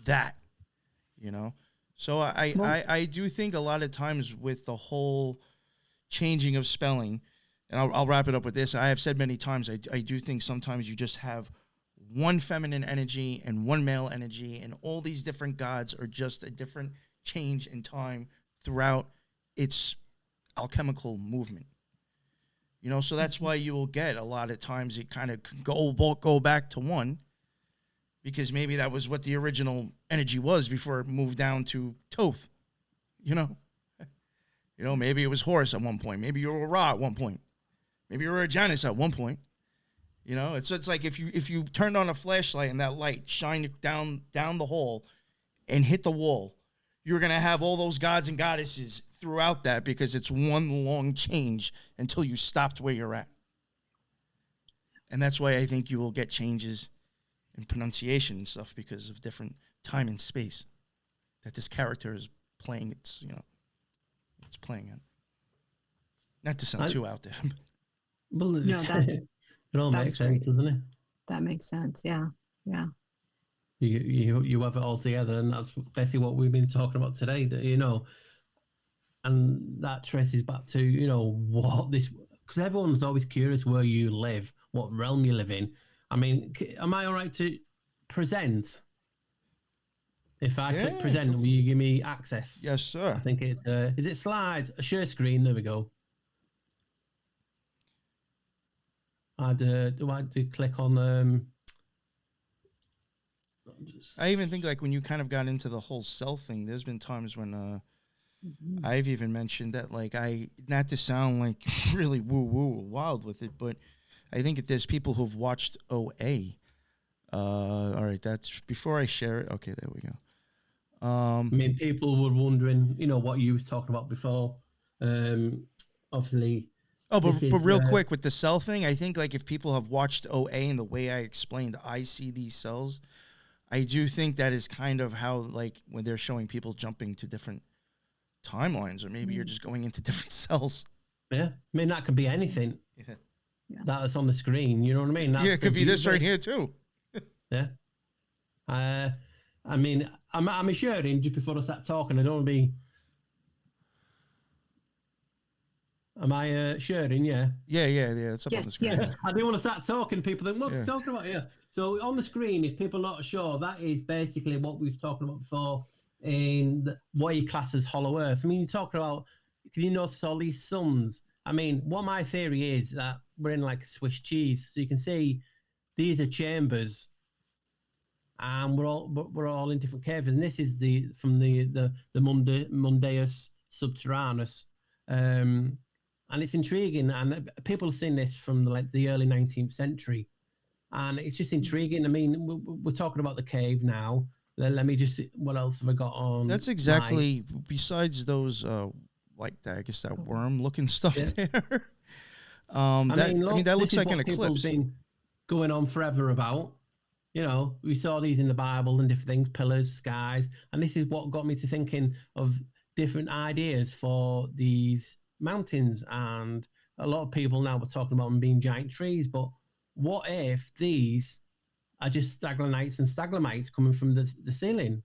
Speaker 3: that, So I do think a lot of times with the whole changing of spelling, and I'll wrap it up with this. I have said many times, I do think sometimes you just have one feminine energy and one male energy, and all these different gods are just a different change in time throughout its alchemical movement. You know, so that's why you will get a lot of times it kind of go back to one, because maybe that was what the original energy was before it moved down to Thoth. You know, maybe it was Horus at one point. Maybe you were a Ra at one point. Maybe you were a Janus at one point. You know, it's like if you turned on a flashlight and that light shined down the hall and hit the wall, you're going to have all those gods and goddesses throughout that, because it's one long change until you stopped where you're at. And that's why I think you will get changes in pronunciation and stuff, because of different time and space that this character is playing. It's playing in. Not to sound too out there.
Speaker 6: Well,
Speaker 5: No,
Speaker 6: it all makes sense, doesn't it?
Speaker 5: That makes sense. Yeah. Yeah.
Speaker 6: You have it all together, and that's basically what we've been talking about today. That, you know, and that traces back to, you know, what this, because everyone's always curious where you live, what realm you live in. I mean, am I all right to present? If I click present, will you give me access?
Speaker 3: Yes, sir.
Speaker 6: I think it's is it slide, a share screen? There we go. Do I click on
Speaker 3: I even think, like, when you kind of got into the whole cell thing, there's been times when I've even mentioned that, like, not to sound like really woo-woo wild with it, but I think if there's people who've watched OA, all right, that's before I share it. Okay, there we go.
Speaker 6: I mean, people were wondering, you know, what you was talking about before. Obviously.
Speaker 3: Oh, but real quick with the cell thing, I think, like, if people have watched OA and the way I explained, I see these cells, I do think that is kind of how, like, when they're showing people jumping to different timelines, or maybe you're just going into different cells.
Speaker 6: Yeah, I mean, that could be anything.
Speaker 3: Yeah.
Speaker 6: That's on the screen. You know what I mean? That's
Speaker 3: it could be this right here too.
Speaker 6: Yeah. I mean, I'm assuring just before I start talking, I don't want to be. Am I sharing? Yeah.
Speaker 3: Yeah. It's up on the screen.
Speaker 5: Yes.
Speaker 6: I do want to start talking. People think, what's he talking about here? So on the screen, if people are not sure, that is basically what we were talking about before in what you class as Hollow Earth. I mean, you're talking about, can you notice all these suns? I mean, what my theory is that we're in like a Swiss cheese. So you can see these are chambers, and we're all in different caves. And this is from the Mundaeus Subterraneus. And it's intriguing, and people have seen this from the early 19th century, and it's just intriguing. I mean, we're talking about the cave now. Let me just see, what else have I got on?
Speaker 3: That's exactly, besides those, like that, I guess that worm-looking stuff there. I mean, that looks like an eclipse.
Speaker 6: Been going on forever about. You know, we saw these in the Bible and different things, pillars, skies, and this is what got me to thinking of different ideas for these mountains. And a lot of people now were talking about them being giant trees, but what if these are just stalagmites and stalagmites coming from the ceiling?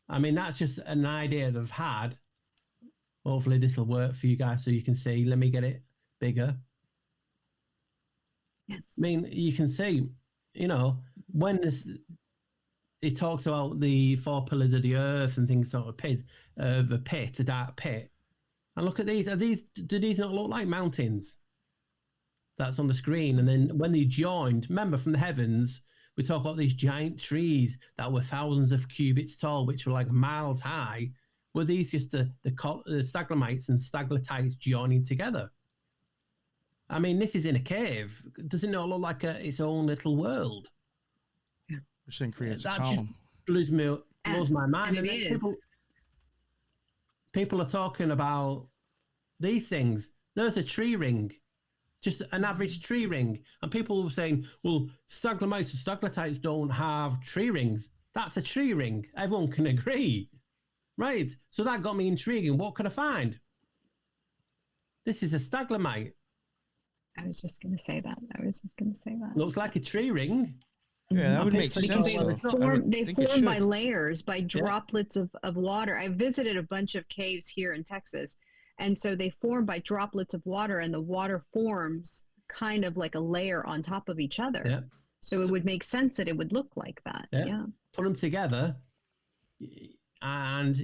Speaker 6: I mean, that's just an idea that I've had. Hopefully this will work for you guys so you can see. Let me get it bigger.
Speaker 5: Yes.
Speaker 6: I mean, you can see, you know, when it talks about the four pillars of the earth and things, sort of a pit, a dark pit. And look at these. Do these not look like mountains? That's on the screen. And then when they joined, remember from the heavens, we talk about these giant trees that were thousands of cubits tall, which were like miles high. Were these just the stalagmites and stalactites joining together? I mean, this is in a cave. Does it not look like its own little world?
Speaker 3: Yeah. This thing creates a
Speaker 6: that
Speaker 3: column.
Speaker 6: Just blows my mind.
Speaker 5: And it is.
Speaker 6: People are talking about these things. There's a tree ring, just an average tree ring. And people were saying, well, stalagmites and stalactites don't have tree rings. That's a tree ring. Everyone can agree. Right. So that got me intriguing. What could I find? This is a stalagmite.
Speaker 5: I was just going to say that.
Speaker 6: Looks like a tree ring.
Speaker 3: Yeah, that would make sense.
Speaker 5: They form by layers, by droplets of water. I visited a bunch of caves here in Texas, and so they form by droplets of water, and the water forms kind of like a layer on top of each other.
Speaker 6: Yeah.
Speaker 5: So it would make sense that it would look like that. Yeah.
Speaker 6: Put them together, and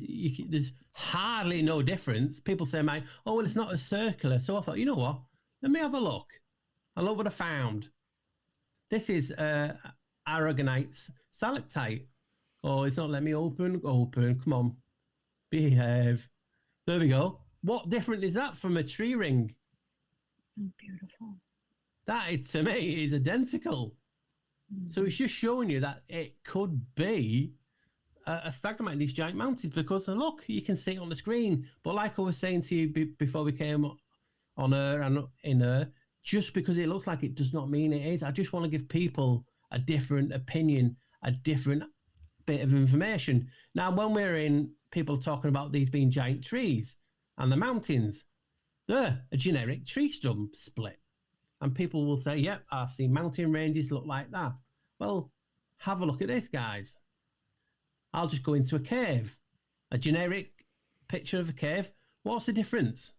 Speaker 6: there's hardly no difference. People say, "Mate, oh well, it's not as circular." So I thought, you know what? Let me have a look. I look what I found. This is aragonite stalactite. Oh, it's not letting me open. Open. Come on, behave. There we go. What different is that from a tree ring?
Speaker 5: Oh, beautiful.
Speaker 6: That is, to me, is identical. So it's just showing you that it could be a stalagmite in these giant mountains, because look, you can see it on the screen. But like I was saying to you before we came on air and in air, just because it looks like it does not mean it is. I just want to give people a different opinion, a different bit of information. Now, when we're in people talking about these being giant trees and the mountains, they're a generic tree stump split. And people will say, yep, I've seen mountain ranges look like that. Well, have a look at this, guys. I'll just go into a cave. A generic picture of a cave. What's the difference?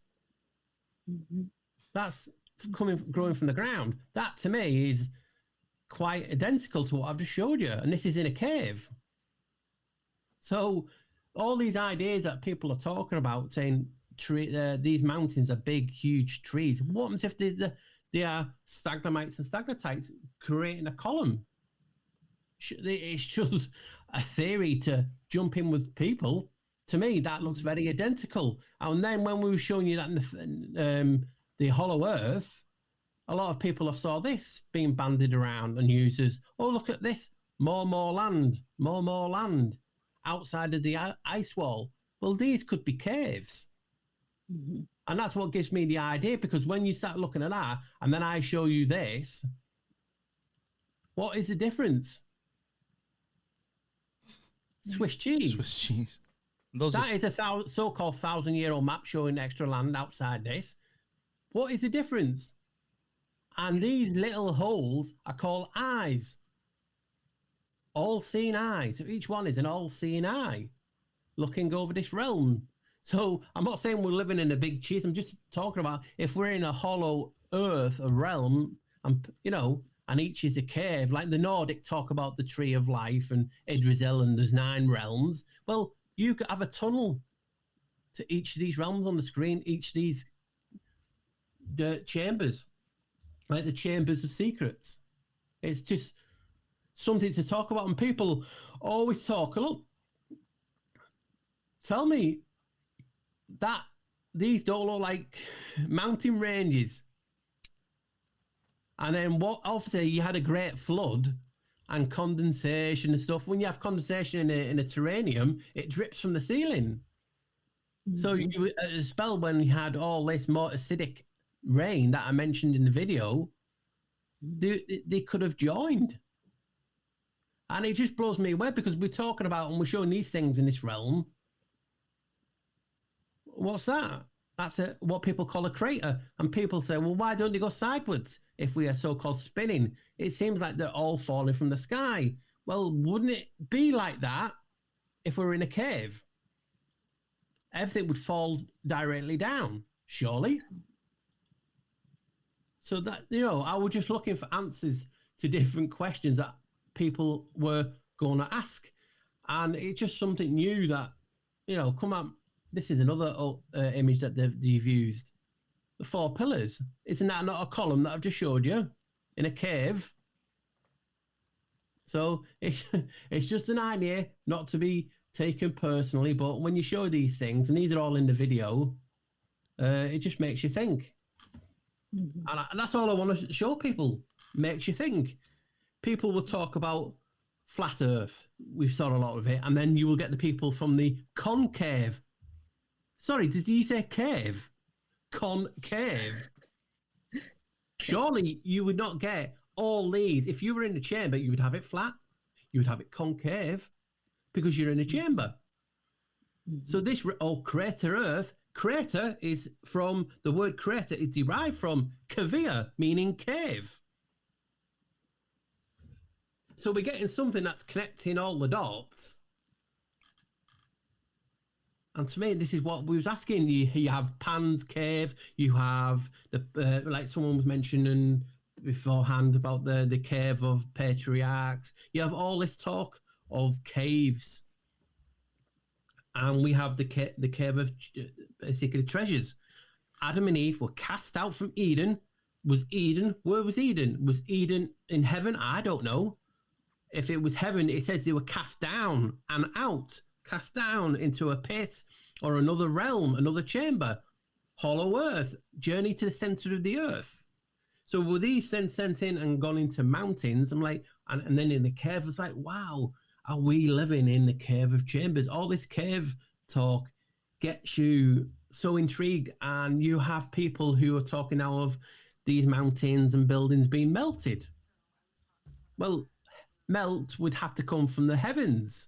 Speaker 6: That's growing from the ground. That, to me, is quite identical to what I've just showed you. And this is in a cave. So all these ideas that people are talking about, saying these mountains are big, huge trees. What happens if they are stalagmites and stalactites creating a column? It's just a theory to jump in with people. To me, that looks very identical. And then when we were showing you that in the Hollow Earth, a lot of people have saw this being bandied around and used as, oh, look at this, more land outside of the ice wall. Well, these could be caves. And that's what gives me the idea, because when you start looking at that and then I show you this, what is the difference? Swiss cheese.
Speaker 3: Swiss cheese.
Speaker 6: That is a so-called 1,000-year-old map showing extra land outside this. What is the difference? And these little holes are called eyes. All-seeing eyes. So each one is an all-seeing eye looking over this realm. So I'm not saying we're living in a big cheese. I'm just talking about if we're in a hollow earth, a realm, and and each is a cave, like the Nordic talk about the tree of life and Idrisil and there's 9 realms. Well, you could have a tunnel to each of these realms on the screen, each of these chambers, like the chambers of secrets. It's just something to talk about. And people always talk, look, tell me that these don't look like mountain ranges. And then obviously you had a great flood and condensation and stuff. When you have condensation in a terrarium, it drips from the ceiling. So you a spell when you had all this more acidic rain that I mentioned in the video, they could have joined. And it just blows me away, because we're talking about and we're showing these things in this realm. What's that? That's what people call a crater. And people say, well, why don't they go sideways if we are so-called spinning? It seems like they're all falling from the sky. Well, wouldn't it be like that if we were in a cave? Everything would fall directly down, surely. So that, I was just looking for answers to different questions that people were going to ask. And it's just something new that, come up. This is another image that they've used. The 4 pillars. Isn't that not a column that I've just showed you in a cave? So it's just an idea, not to be taken personally, but when you show these things, and these are all in the video, it just makes you think. And that's all I want to show people. Makes you think. People will talk about flat Earth. We've saw a lot of it. And then you will get the people from the concave. Sorry, did you say cave? Concave. Surely you would not get all these. If you were in a chamber, you would have it flat. You would have it concave, because you're in a chamber. So this crater Earth, crater is from the word crater. It's derived from cavea, meaning cave. So we're getting something that's connecting all the dots. And to me, this is what we was asking. You have Pan's Cave. You have like someone was mentioning beforehand about the cave of patriarchs. You have all this talk of caves, and we have the cave of basically treasures. Adam and Eve were cast out from Eden. Where was Eden? Was Eden in heaven? I don't know. If it was heaven, it says they were cast down and out, cast down into a pit or another realm, another chamber, hollow earth, journey to the center of the earth. So were these then sent in and gone into mountains? I'm like, and then in the cave, it's like, wow, are we living in the cave of chambers? All this cave talk gets you so intrigued, and you have people who are talking now of these mountains and buildings being melted. Well, melt would have to come from the heavens.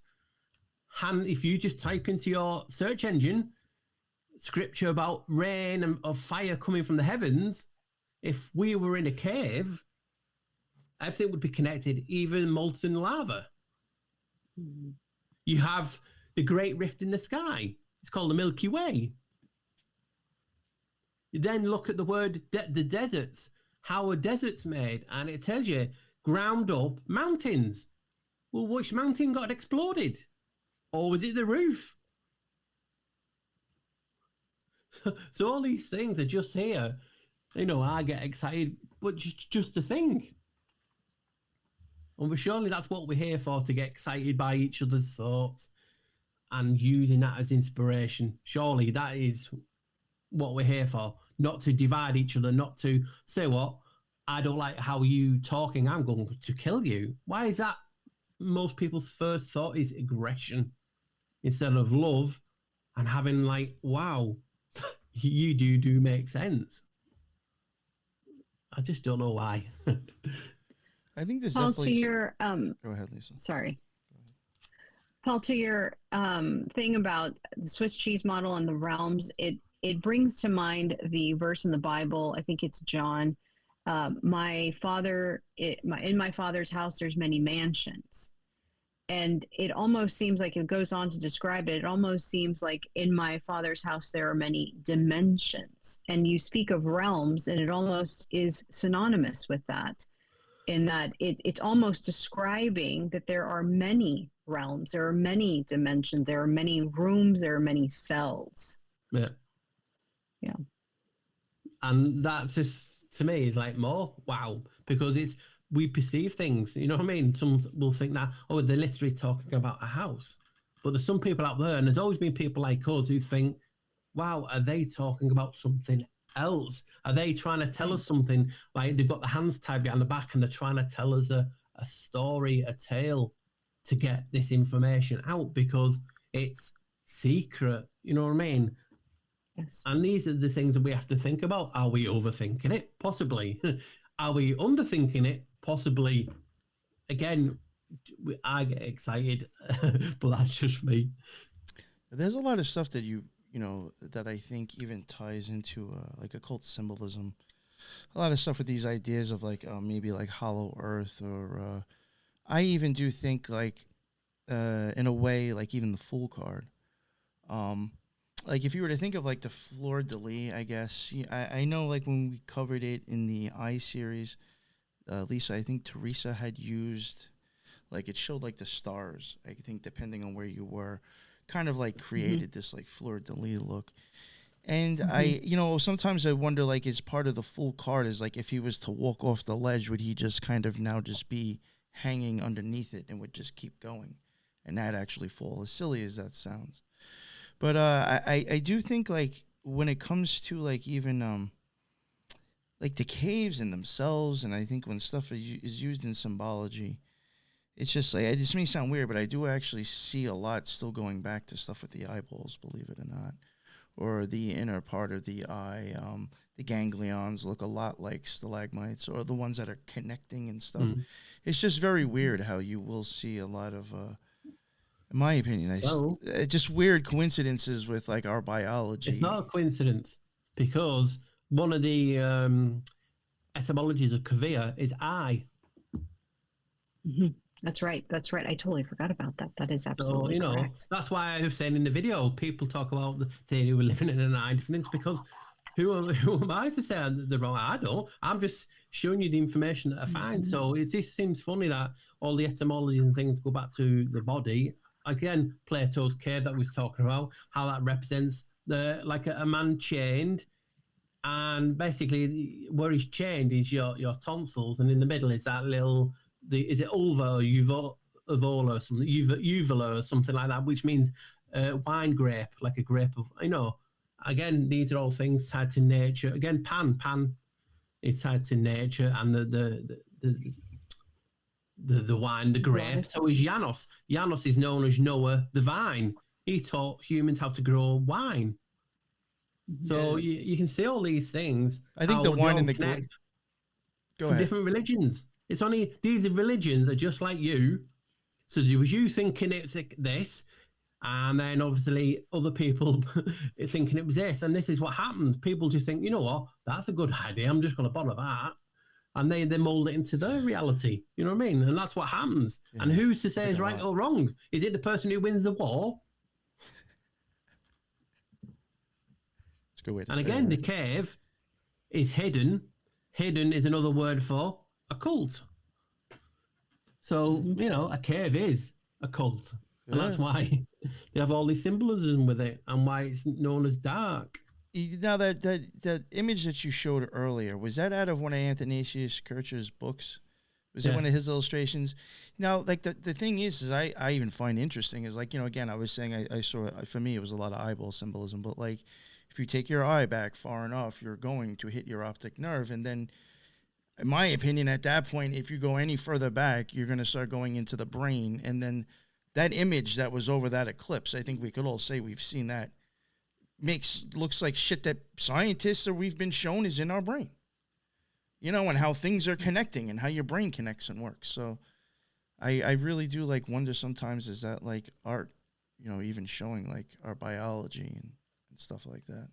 Speaker 6: And if you just type into your search engine scripture about rain and of fire coming from the heavens, if we were in a cave, everything would be connected, even molten lava. You have the Great Rift in the sky. It's called the Milky Way. You then look at the word the deserts, how a desert's made, and it tells you ground up mountains. Well, which mountain got exploded? Or was it the roof? So all these things are just here. You know, I get excited, but just a thing. And surely that's what we're here for, to get excited by each other's thoughts and using that as inspiration. Surely that is what we're here for, not to divide each other, not to say, what, I don't like how you talking, I'm going to kill you. Why is that? Most people's first thought is aggression instead of love, and having like, wow, you do make sense. I just don't know why.
Speaker 3: I think this
Speaker 5: Paul,
Speaker 3: definitely...
Speaker 5: to your
Speaker 3: Go ahead, Lisa.
Speaker 5: sorry. Paul, to your thing about the Swiss cheese model and the realms, it brings to mind the verse in the Bible. I think it's John. In my father's house, there's many mansions. And it almost seems like, it goes on to describe it, it almost seems like in my father's house there are many dimensions. And you speak of realms, and it almost is synonymous with that, in that it's almost describing that there are many realms, there are many dimensions, there are many rooms, there are many cells.
Speaker 6: Yeah. And that just, to me, is like more wow, because we perceive things, you know what I mean? Some will think that, oh, they're literally talking about a house. But there's some people out there, and there's always been people like us who think, wow, are they talking about something else? Are they trying to tell us something? Like they've got the hands tied behind the back and they're trying to tell us a story, a tale, to get this information out because it's secret, you know what I mean?
Speaker 5: Yes.
Speaker 6: And these are the things that we have to think about. Are we overthinking it? Possibly. Are we underthinking it? Possibly. Again, I get excited, but that's just me.
Speaker 3: There's a lot of stuff that you know, that I think even ties into like occult symbolism. A lot of stuff with these ideas of like maybe like hollow earth, or I even do think like in a way like even the Fool card. Like if you were to think of like the fleur de lis, I guess I know like when we covered it in the I series, Lisa, I think Teresa had used like it showed like the stars. I think depending on where you were, kind of like created this like fleur de lis look. And I, you know, sometimes I wonder like is part of the Fool card is like if he was to walk off the ledge, would he just kind of now just be hanging underneath it and would just keep going and not actually fall, as silly as that sounds. But I do think like when it comes to like even like the caves in themselves, and I think when stuff is used in symbology, it's just like, this may sound weird, but I do actually see a lot still going back to stuff with the eyeballs, believe it or not, or the inner part of the eye. The ganglions look a lot like stalagmites, or the ones that are connecting and stuff. It's just very weird how you will see a lot of in my opinion, just weird coincidences with like our biology.
Speaker 6: It's not a coincidence, because one of the etymologies of Kavir is eye.
Speaker 5: That's right. That's right. I totally forgot about that. That is absolutely correct.
Speaker 6: That's why I was saying in the video, people talk about they were living in an eye different things, because who am I to say they're wrong? I don't. I'm just showing you the information that I find. So it just seems funny that all the etymologies and things go back to the body. Again, Plato's cave that we was talking about, how that represents like a man chained, and basically where he's chained is your tonsils, and in the middle is that little is it ulva or uvula or something, uvula or something like that, which means wine grape, like a grape of Again, these are all things tied to nature. Again, Pan is tied to nature, and the wine, the grape. So is Janus. Janus is known as Noah the vine. He taught humans how to grow wine. So you can see all these things.
Speaker 3: I think the wine and the grape
Speaker 6: from different religions. It's only these religions are just like you. So it was you thinking it's like this. And then obviously other people thinking it was this, and this is what happens. People just think, you know what, that's a good idea. I'm just going to borrow that, and they mold it into their reality. You know what I mean? And that's what happens. Yeah. And who's to say is right or wrong? Is it the person who wins the war?
Speaker 3: That's a good way to
Speaker 6: and
Speaker 3: say
Speaker 6: again,
Speaker 3: it.
Speaker 6: The cave is hidden. Hidden is another word for occult. So a cave is a cult. And that's why they have all this symbolism with it, and why it's known as dark.
Speaker 3: Now, that image that you showed earlier, was that out of one of Athanasius Kircher's books? Was it one of his illustrations? Now, like the thing is I even find interesting is like, again, I was saying I saw, for me, it was a lot of eyeball symbolism, but like if you take your eye back far enough, you're going to hit your optic nerve. And then, in my opinion, at that point, if you go any further back, you're going to start going into the brain, and then that image that was over that eclipse, I think we could all say we've seen that, looks like shit that scientists or we've been shown is in our brain. And how things are connecting and how your brain connects and works. So I really do like wonder sometimes, is that like art, even showing like our biology and stuff like that.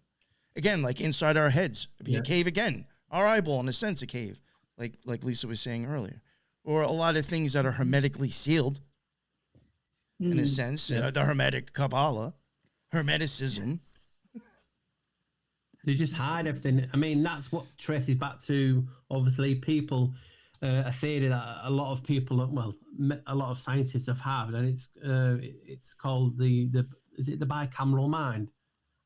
Speaker 3: Again, like inside our heads, it'd be a cave again. Our eyeball, in a sense, a cave, like Lisa was saying earlier. Or a lot of things that are hermetically sealed. In a sense, the Hermetic Kabbalah, Hermeticism.
Speaker 6: They just hide everything. I mean, that's what traces back to, obviously, people, a theory that a lot of people, a lot of scientists have had, and it's called the bicameral mind.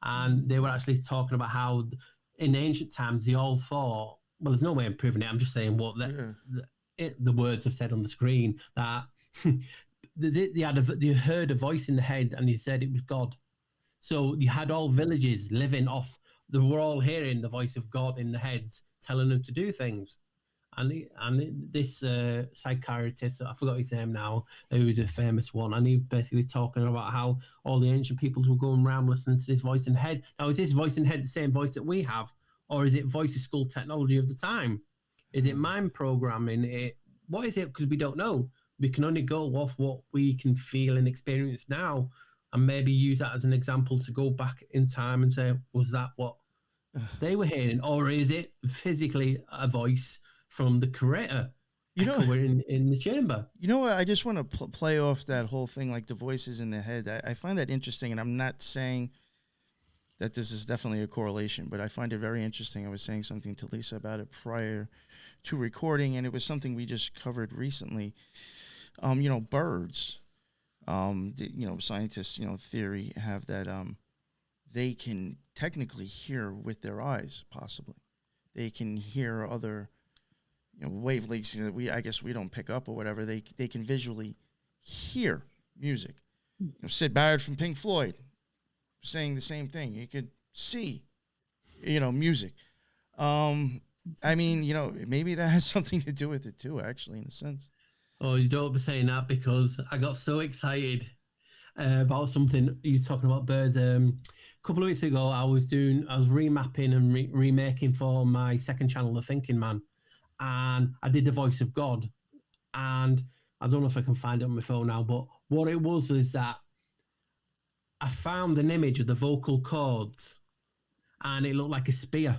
Speaker 6: And they were actually talking about how in ancient times they all thought, well, there's no way of proving it. I'm just saying what the words have said on the screen, that they heard a voice in the head, and he said it was God. So you had all villages living off. They were all hearing the voice of God in the heads, telling them to do things. And this psychiatrist, I forgot his name now, who's a famous one, and he basically talking about how all the ancient peoples were going around listening to this voice in the head. Now, is this voice in the head the same voice that we have, or is it voice of school technology of the time? Is it mind programming? What is it? Because we don't know. We can only go off what we can feel and experience now, and maybe use that as an example to go back in time and say, was that what they were hearing? Or is it physically a voice from the creator in the chamber?
Speaker 3: You know what? I just want to play off that whole thing, like the voices in the head. I find that interesting, and I'm not saying that this is definitely a correlation, but I find it very interesting. I was saying something to Lisa about it prior to recording, and it was something we just covered recently. Birds, scientists, theory have that they can technically hear with their eyes, possibly. They can hear other, wavelengths that I guess we don't pick up or whatever. They can visually hear music. Sid Barrett from Pink Floyd saying the same thing. You could see, music. I mean, maybe that has something to do with it too, actually, in a sense.
Speaker 6: Oh, you don't be saying that, because I got so excited about something. You talking about birds. A couple of weeks ago, I was remapping and remaking for my second channel, The Thinking Man, and I did the voice of God. And I don't know if I can find it on my phone now, but what it was is that I found an image of the vocal cords, and it looked like a spear.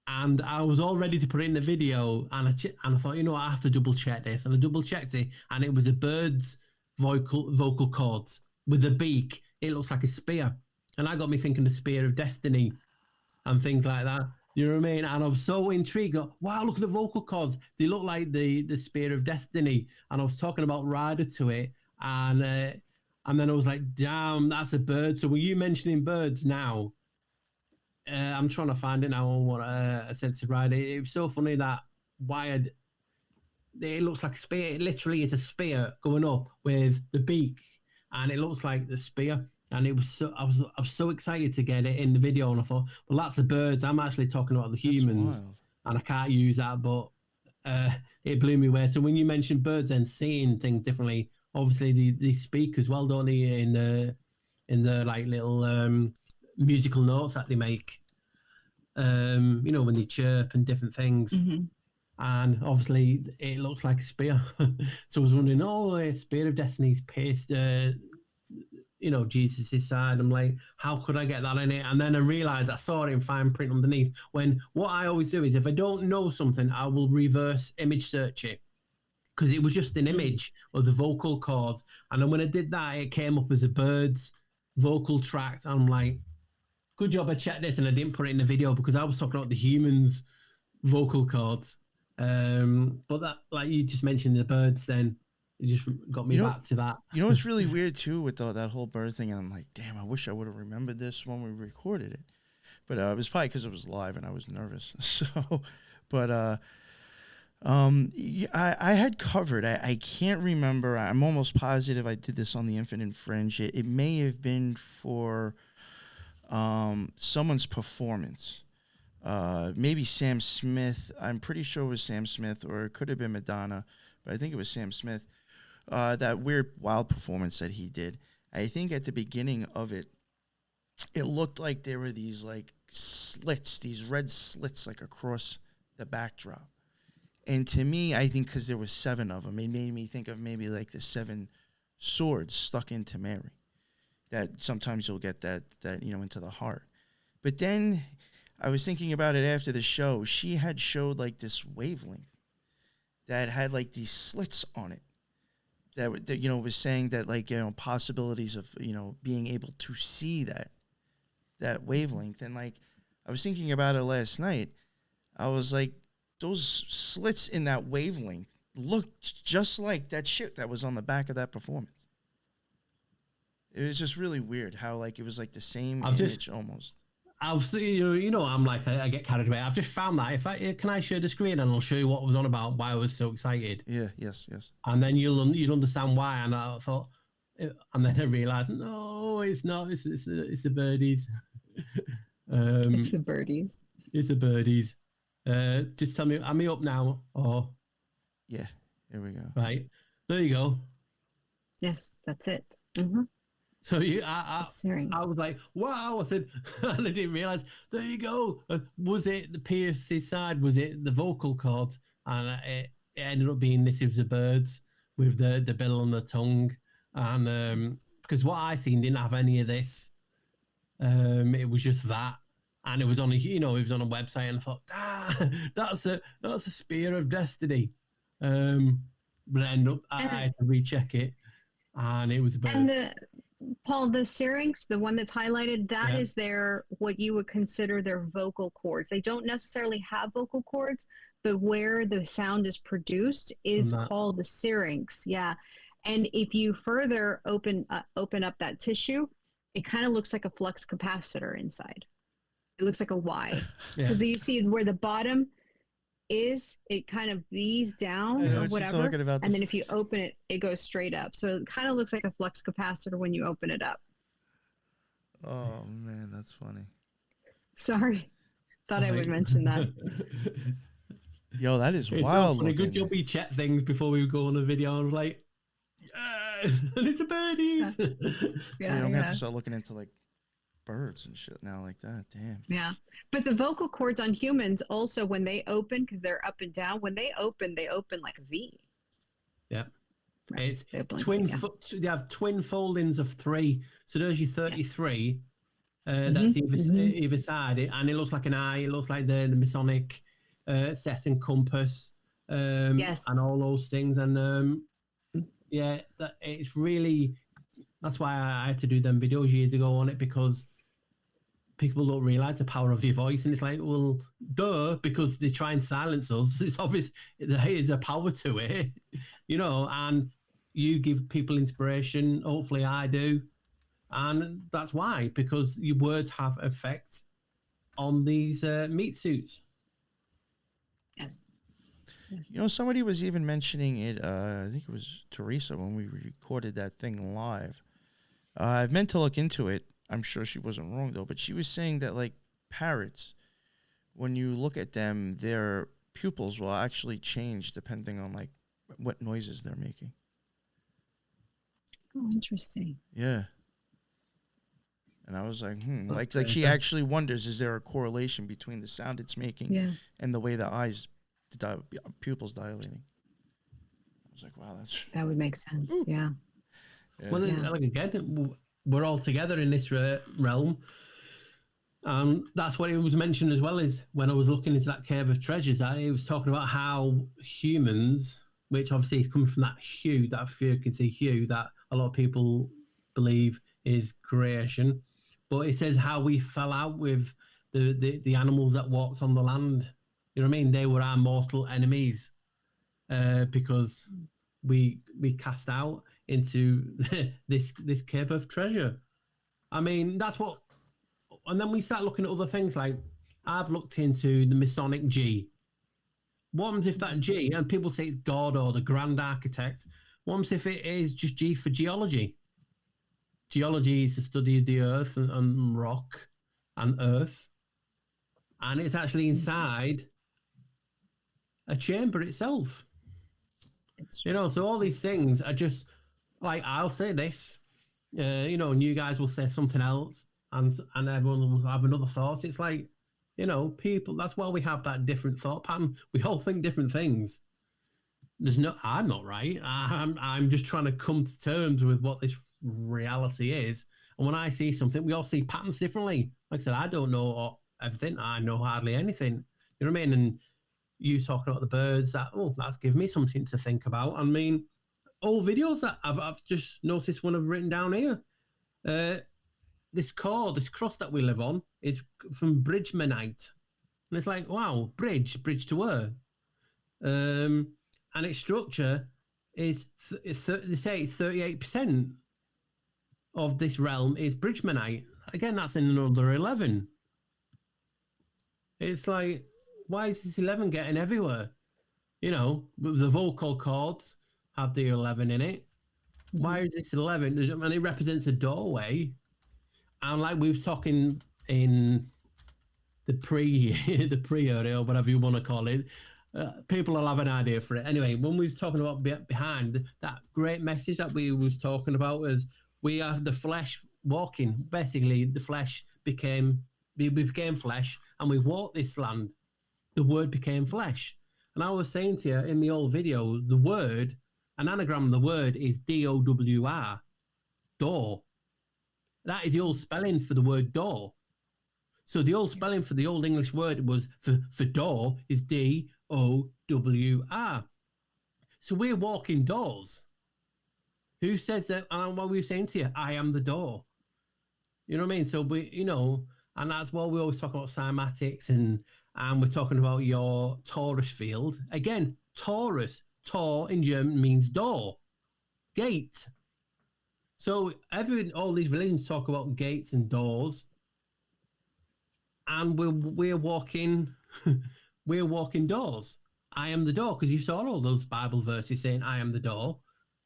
Speaker 6: And I was all ready to put it in the video, and I thought, I have to double check this, and I double checked it, and it was a bird's vocal cords with a beak. It looks like a spear, and that got me thinking the spear of destiny. and things like that. You know what I mean? And I was so intrigued. Wow, look at the vocal cords. They look like the Spear of Destiny. And I was talking about Rider to it, and then I was like, damn, that's a bird. So were you mentioning birds now? I'm trying to find it now on what I said to Rider. It was so funny that Wired. It looks like a spear. It literally is a spear going up with the beak, and it looks like the spear. And it was so I was so excited to get it in the video, and I thought, well, that's the birds. I'm actually talking about the humans, and I can't use that, but it blew me away. So when you mentioned birds and seeing things differently, obviously they speak as well, don't they? In the like little musical notes that they make, you know, when they chirp and different things.
Speaker 5: Mm-hmm.
Speaker 6: And obviously it looks like a spear. So I was wondering, a Spear of Destiny's pierced, you know, Jesus' side. I'm like, how could I get that in it? And then I realized I saw it in fine print underneath. When what I always do is if I don't know something, I will reverse image search it, because it was just an image of the vocal cords. And then when I did that, it came up as a bird's vocal tract. I'm like, good job I checked this and I didn't put it in the video, because I was talking about the humans' vocal cords. But that, like you just mentioned the birds, then it just got me back to that.
Speaker 3: You know what's really weird too with that whole bird thing, and I'm like, damn, I wish I would have remembered this when we recorded it, but it was probably because it was live and I was nervous. So, but I had covered. I can't remember. I'm almost positive I did this on the Infinite Fringe. It may have been for someone's performance. Maybe Sam Smith. I'm pretty sure it was Sam Smith, or it could have been Madonna, but I think it was Sam Smith. That weird wild performance that he did. I think at the beginning of it, it looked like there were these like slits, these red slits like across the backdrop. And to me, I think because there was 7 of them, it made me think of maybe like the 7 swords stuck into Mary. That sometimes you'll get that into the heart. But then I was thinking about it after the show. She had showed like this wavelength that had like these slits on it that was saying that like, possibilities of, being able to see that wavelength. And like, I was thinking about it last night. I was like, those slits in that wavelength looked just like that shit that was on the back of that performance. It was just really weird how like it was like the same image almost.
Speaker 6: I'll see, I'm like, I get carried away. I've just found that. Can I share the screen and I'll show you what was on about, why I was so excited.
Speaker 3: Yeah, yes.
Speaker 6: And then you'll understand why. And I thought, and then I realized, no, it's not. It's the birdies.
Speaker 5: It's the birdies.
Speaker 6: It's the birdies. Just tell me, am I up now? Or
Speaker 3: yeah, here we go.
Speaker 6: Right, there you go.
Speaker 5: Yes, that's it. Mm-hmm.
Speaker 6: So I was like, wow. I said, and I didn't realize. There you go. Was it the PFC side? Was it the vocal cords? And it ended up being this was the birds with the bill and the tongue. And because what I seen didn't have any of this. It was just that, and it was on it was on a website, and I thought, that's a Spear of Destiny. But I ended up I had to recheck it, and it was a bird.
Speaker 5: And Paul, the syrinx, the one that's highlighted, that is what you would consider their vocal cords. They don't necessarily have vocal cords, but where the sound is produced is called the syrinx. Yeah. And if you further open up that tissue, it kind of looks like a flux capacitor inside. It looks like a Y. Because you see where the bottom is, it kind of V's down or whatever. And then if you open it, it goes straight up. So it kind of looks like a flux capacitor when you open it up.
Speaker 3: Oh, man, that's funny.
Speaker 5: Sorry. Thought I would mention that.
Speaker 3: Yo, that is wild.
Speaker 6: It's a good job we checked things before we go on the video. I was like, yes, and it's a birdies.
Speaker 3: Yeah, I'm going to have to start looking into like birds and shit now like that. Damn.
Speaker 5: Yeah. But the vocal cords on humans also, when they open, because they're up and down, when they open like a V.
Speaker 6: Yeah. Right. It's twin. They have twin foldings of 3. So there's your 33. That's either side, and it looks like an eye. It looks like the Masonic set and compass. And all those things. And it's really. That's why I had to do them videos years ago on it, because people don't realize the power of your voice, and it's like, well, duh, because they try and silence us. It's obvious there is a power to it, and you give people inspiration. Hopefully I do. And that's why, because your words have effects on these meat suits.
Speaker 5: Yes.
Speaker 3: Somebody was even mentioning it. I think it was Teresa when we recorded that thing live. I've meant to look into it. I'm sure she wasn't wrong though, but she was saying that like parrots, when you look at them, their pupils will actually change depending on like what noises they're making.
Speaker 5: Oh, interesting.
Speaker 3: Yeah. And I was like, like she actually wonders, is there a correlation between the sound it's making and the way the eyes, pupils dilating? I was like, wow,
Speaker 5: that would make sense. Yeah.
Speaker 6: Well, like again, we're all together in this realm. That's what it was mentioned as well, is when I was looking into that Cave of Treasures, it was talking about how humans, which obviously is coming from that hue, that frequency hue that a lot of people believe is creation. But it says how we fell out with the animals that walked on the land. You know what I mean? They were our mortal enemies because we cast out into this cave of treasure. I mean, that's what. And then we start looking at other things, like I've looked into the Masonic G. What happens if that G, and people say it's God or the Grand Architect, what happens if it is just G for geology? Geology is the study of the earth and rock and earth. And it's actually inside a chamber itself. So all these things are just, like, I'll say this, and you guys will say something else, and everyone will have another thought. It's like, people, that's why we have that different thought pattern. We all think different things. I'm not right. I'm just trying to come to terms with what this reality is. And when I see something, we all see patterns differently. Like I said, I don't know everything. I know hardly anything. You know what I mean? And you talking about the birds, that's given me something to think about. I mean, all videos that I've just noticed one I've written down here. This crust that we live on is from Bridgemanite. And it's like, wow, bridge to where? And its structure is, they say it's 38% of this realm is Bridgemanite. Again, that's in another 11. It's like, why is this 11 getting everywhere? The vocal cords have the 11 in it. Why is this 11? And it represents a doorway. And like we were talking in the pre area, or whatever you want to call it, people will have an idea for it. Anyway, when we were talking about behind, that great message that we was talking about was we have the flesh walking. Basically, the flesh we became flesh, and we walked this land. The word became flesh. And I was saying to you in the old video, the word, an anagram of the word is D-O-W-R, door. That is the old spelling for the word door. So the old spelling for the old English word was for door is D-O-W-R. So we're walking doors. Who says that? And what we were saying to you, I am the door. You know what I mean? So and that's why we always talk about cymatics, and we're talking about your torus field. Again, torus, tor in German means door, gate. So all these religions talk about gates and doors, and we're walking doors. I am the door, because you saw all those Bible verses saying, I am the door.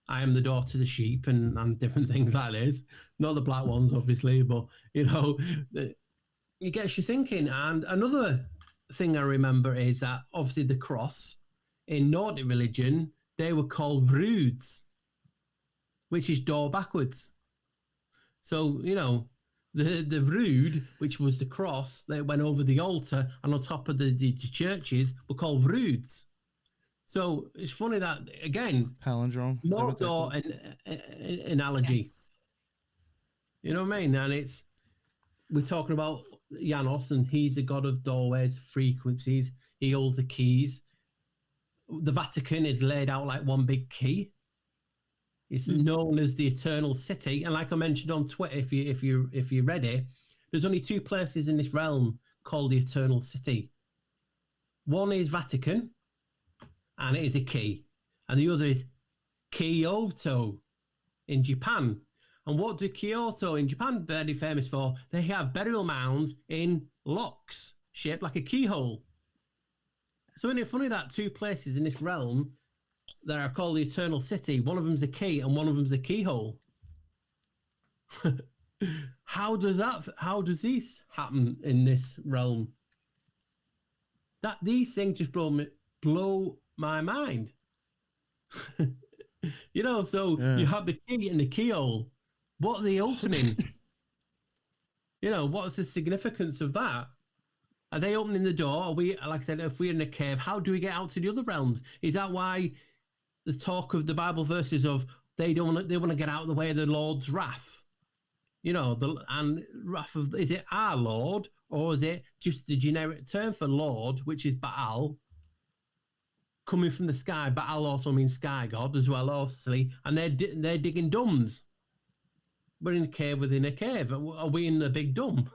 Speaker 6: I am the door to the sheep and different things like this. Not the black ones, obviously, but, it gets you thinking. And another thing I remember is that, obviously, the cross, in Nordic religion, they were called roods, which is door backwards. So, the rood, which was the cross that went over the altar and on top of the churches, were called roods. So it's funny that, again,
Speaker 3: palindrome,
Speaker 6: more door analogy.
Speaker 5: Yes.
Speaker 6: You know what I mean? And we're talking about Janus, and he's the god of doorways, frequencies. He holds the keys. The Vatican is laid out like one big key. It's known as the Eternal City, and like I mentioned on Twitter, if you read it, there's only two places in this realm called the Eternal City. One is Vatican, and it is a key. And the other is Kyoto in Japan. And what do Kyoto in Japan very famous for? They have burial mounds in locks shaped like a keyhole. So isn't it funny that two places in this realm that are called the Eternal City, one of them's a key and one of them's a keyhole? How does this happen in this realm? That these things just blow my mind. You know, so you have the key and the keyhole. What are they opening? You know, what's the significance of that? Are they opening the door? Are we, like I said, if we're in a cave, how do we get out to the other realms? Is that why the talk of the Bible verses of they want to get out of the way of the Lord's wrath? You know, wrath of, is it our Lord, or is it just the generic term for Lord, which is Baal, coming from the sky? Baal also means sky god as well, obviously, and they're digging dumbs. We're in a cave within a cave. Are we in the big dumb?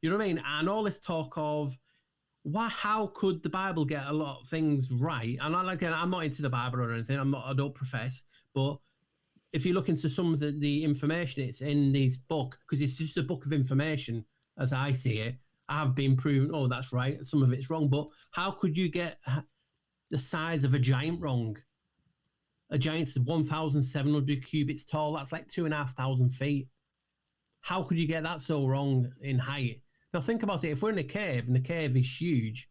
Speaker 6: You know what I mean? And all this talk of how could the Bible get a lot of things right? And I'm not into the Bible or anything. I don't profess. But if you look into some of the information, it's in this book, because it's just a book of information as I see it. I have been proven, oh, that's right. Some of it's wrong. But how could you get the size of a giant wrong? A giant's 1,700 cubits tall. That's like 2,500 feet. How could you get that so wrong in height? Now think about it. If we're in a cave and the cave is huge,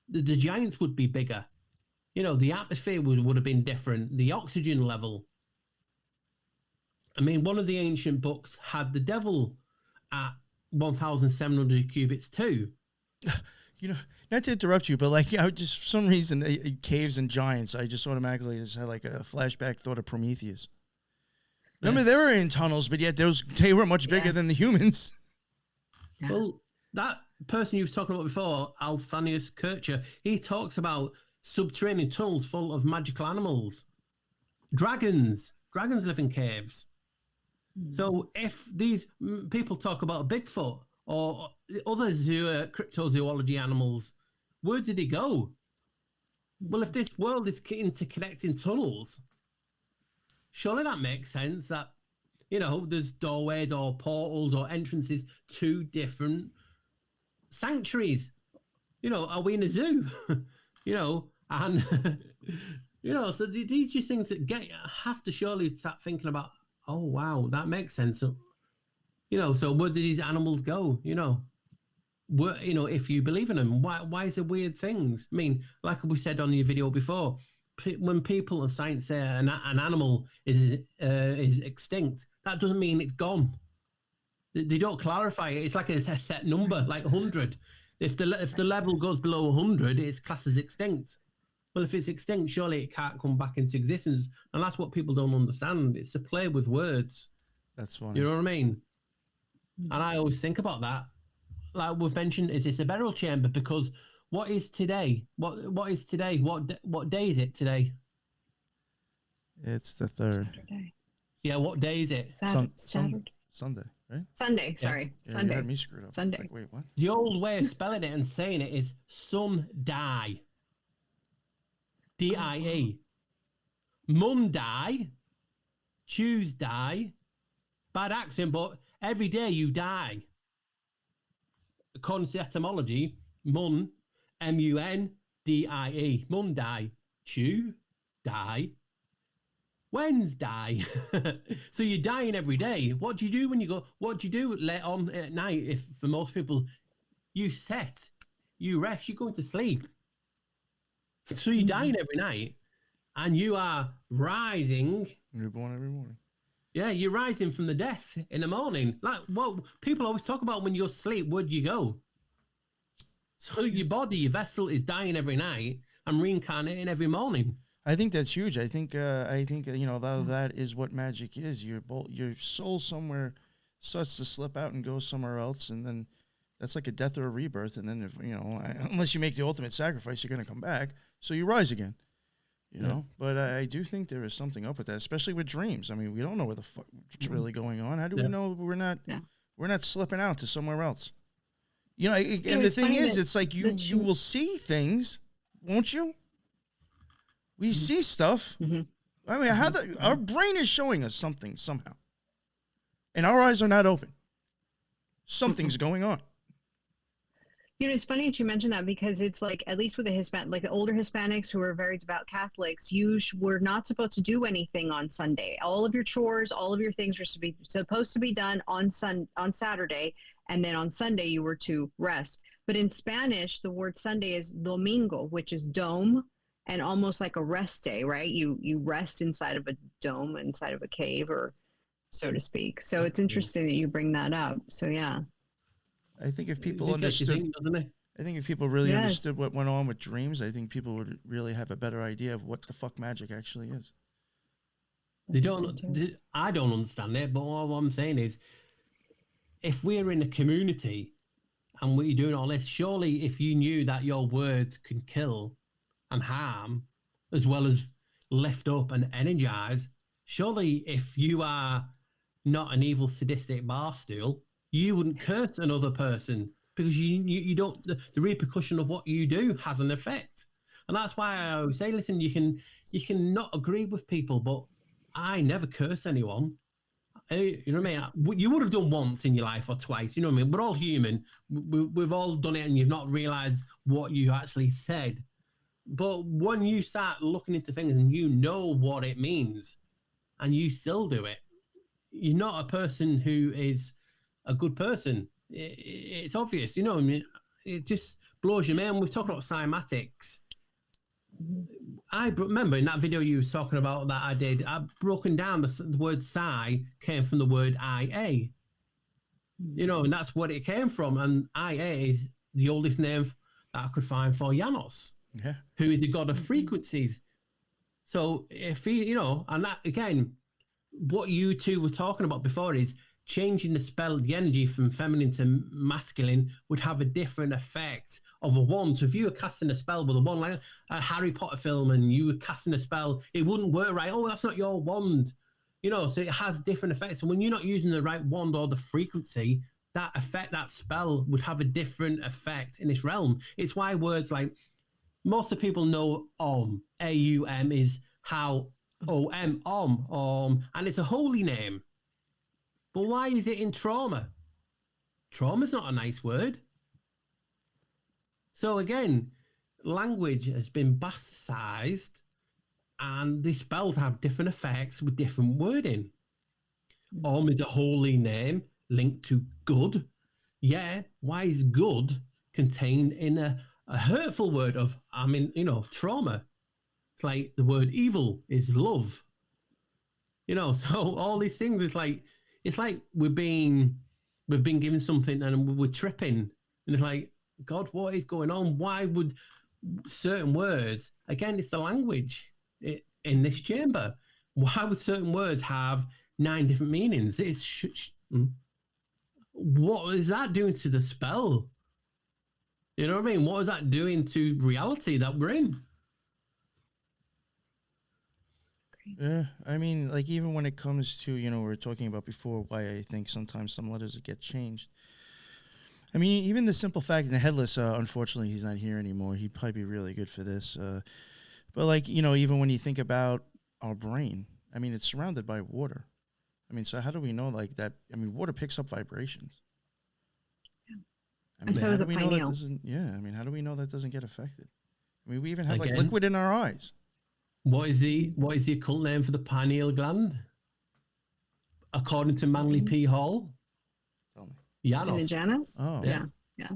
Speaker 6: the giants would be bigger. You know, the atmosphere would have been different. The oxygen level. I mean, one of the ancient books had the devil at 1,700 cubits too.
Speaker 3: You know, not to interrupt you, but like, just for some reason, caves and giants, I just automatically just had like a flashback thought of Prometheus. Remember, they were in tunnels, but yet they were much bigger than the humans.
Speaker 5: Yeah.
Speaker 6: Well, that person you were talking about before, Alphanius Kircher, he talks about subterranean tunnels full of magical animals. Dragons live in caves. So if these people talk about Bigfoot or others who are cryptozoology animals, where did they go? Well, if this world is interconnecting tunnels, surely that makes sense that, you know, there's doorways or portals or entrances to different sanctuaries. You know, are we in a zoo? You know, and, you know, so these are things that have to surely start thinking about, oh, wow, that makes sense. So, you know, so where do these animals go? You know, if you believe in them, why is there weird things? I mean, like we said on your video before, when people of science say an animal is extinct, that doesn't mean it's gone. They don't clarify it. It's like a set number, like 100. If the level goes below 100, it's classed as extinct. Well, if it's extinct, surely it can't come back into existence. And that's what people don't understand. It's a play with words.
Speaker 3: That's funny.
Speaker 6: You know what I mean? And I always think about that. Like we've mentioned, is this a burial chamber? Because what is today? What is today? What day is it today?
Speaker 3: It's the 3rd.
Speaker 5: Saturday.
Speaker 6: Yeah, what day is it?
Speaker 5: Saturday.
Speaker 3: Sunday, right?
Speaker 5: Sunday, sorry.
Speaker 3: Yeah,
Speaker 5: Sunday.
Speaker 3: you had me screwed up.
Speaker 5: Sunday.
Speaker 3: Like, wait, what?
Speaker 6: The old way of spelling it and saying it is Sunday. D-I-E. Monday, Tuesday, bad accent, but every day you die. According to etymology, mun, M-U-N-D-I-E, Monday, Tuesday, Wednesday. So you're dying every day. What do you do when you go? What do you do late on at night? If for most people, you set, you rest, you're going to sleep. So you're dying every night, and you are rising.
Speaker 3: You're born every morning.
Speaker 6: Yeah, you're rising from the death in the morning. Like what people always talk about when you're asleep, where'd you go? So your body, your vessel is dying every night and reincarnating every morning.
Speaker 3: I think that's huge. I think you know, that is what magic is. Your soul somewhere starts to slip out and go somewhere else, and then that's like a death or a rebirth. And then, if you know, unless you make the ultimate sacrifice, you're going to come back. So you rise again. You know, but I do think there is something up with that, especially with dreams. I mean, we don't know what the fuck is really going on. How do we know we're not We're not slipping out to somewhere else. You know, and the
Speaker 5: it's
Speaker 3: thing
Speaker 5: funny
Speaker 3: is,
Speaker 5: that
Speaker 3: it's like you will see things, won't you? We see stuff.
Speaker 5: Mm-hmm.
Speaker 3: I mean, our brain is showing us something somehow, and our eyes are not open. Something's going on.
Speaker 5: You know, it's funny that you mentioned that because it's like, at least with the older Hispanics who are very devout Catholics, you were not supposed to do anything on Sunday. All of your chores, all of your things were supposed to be done on Saturday, and then on Sunday you were to rest. But in Spanish, the word Sunday is domingo, which is dome, and almost like a rest day, right? You rest inside of a dome, inside of a cave, or so to speak. So it's interesting that you bring that up. So yeah.
Speaker 3: I think if people understood, I think if people really understood what went on with dreams, I think people would really have a better idea of what the fuck magic actually is.
Speaker 6: I don't understand it, but all I'm saying is, if we're in a community and we're doing all this, surely if you knew that your words can kill and harm, as well as lift up and energize, surely if you are not an evil sadistic barstool, you wouldn't curse another person, because you don't, the repercussion of what you do has an effect. And that's why I always say, listen, you can not agree with people, but I never curse anyone. You know what I mean? You would have done once in your life or twice. You know what I mean? We're all human. We've all done it, and you've not realized what you actually said. But when you start looking into things and you know what it means, and you still do it, you're not a person who is a good person. It's obvious, you know what I mean? It just blows your mind. We've talked about cymatics. I remember in that video you was talking about that I did, I've broken down the word psi came from the word IA. You know, and that's what it came from. And IA is the oldest name that I could find for Janus, who is the god of frequencies. So if he, you know, and that again, what you two were talking about before is changing the spell, the energy from feminine to masculine would have a different effect of a wand. So if you were casting a spell with a wand, like a Harry Potter film, and you were casting a spell, it wouldn't work right. Oh, that's not your wand. You know, so it has different effects. And when you're not using the right wand or the frequency, that effect, that spell would have a different effect in this realm. It's why words like, most of the people know Om, A-U-M is how O-M, Om, and it's a holy name. But why is it in trauma? Trauma's not a nice word. So again, language has been bastardized, and these spells have different effects with different wording. Om is a holy name linked to good. Yeah, why is good contained in a hurtful word of, trauma? It's like the word evil is love. You know, so all these things, it's like we've been given something and we're tripping. And it's like, God, what is going on? Why would certain words, again, it's the language in this chamber. Why would certain words have 9 different meanings? What is that doing to the spell? You know what I mean? What is that doing to reality that we're in?
Speaker 3: Yeah, I mean, like, even when it comes to, we were talking about before why I think sometimes some letters get changed. I mean, even the simple fact that Headless, unfortunately, he's not here anymore. He'd probably be really good for this. But, like, even when you think about our brain, I mean, it's surrounded by water. I mean, so how do we know, like, that? I mean, water picks up vibrations.
Speaker 5: Yeah.
Speaker 3: I mean,
Speaker 5: and so is a pineal.
Speaker 3: I mean, how do we know that doesn't get affected? I mean, we even have, like, liquid in our eyes.
Speaker 6: What is the occult name for the pineal gland? According to Manly P. Hall?
Speaker 3: Tell me.
Speaker 6: Janus.
Speaker 5: Is it Janus?
Speaker 3: Oh.
Speaker 5: Yeah.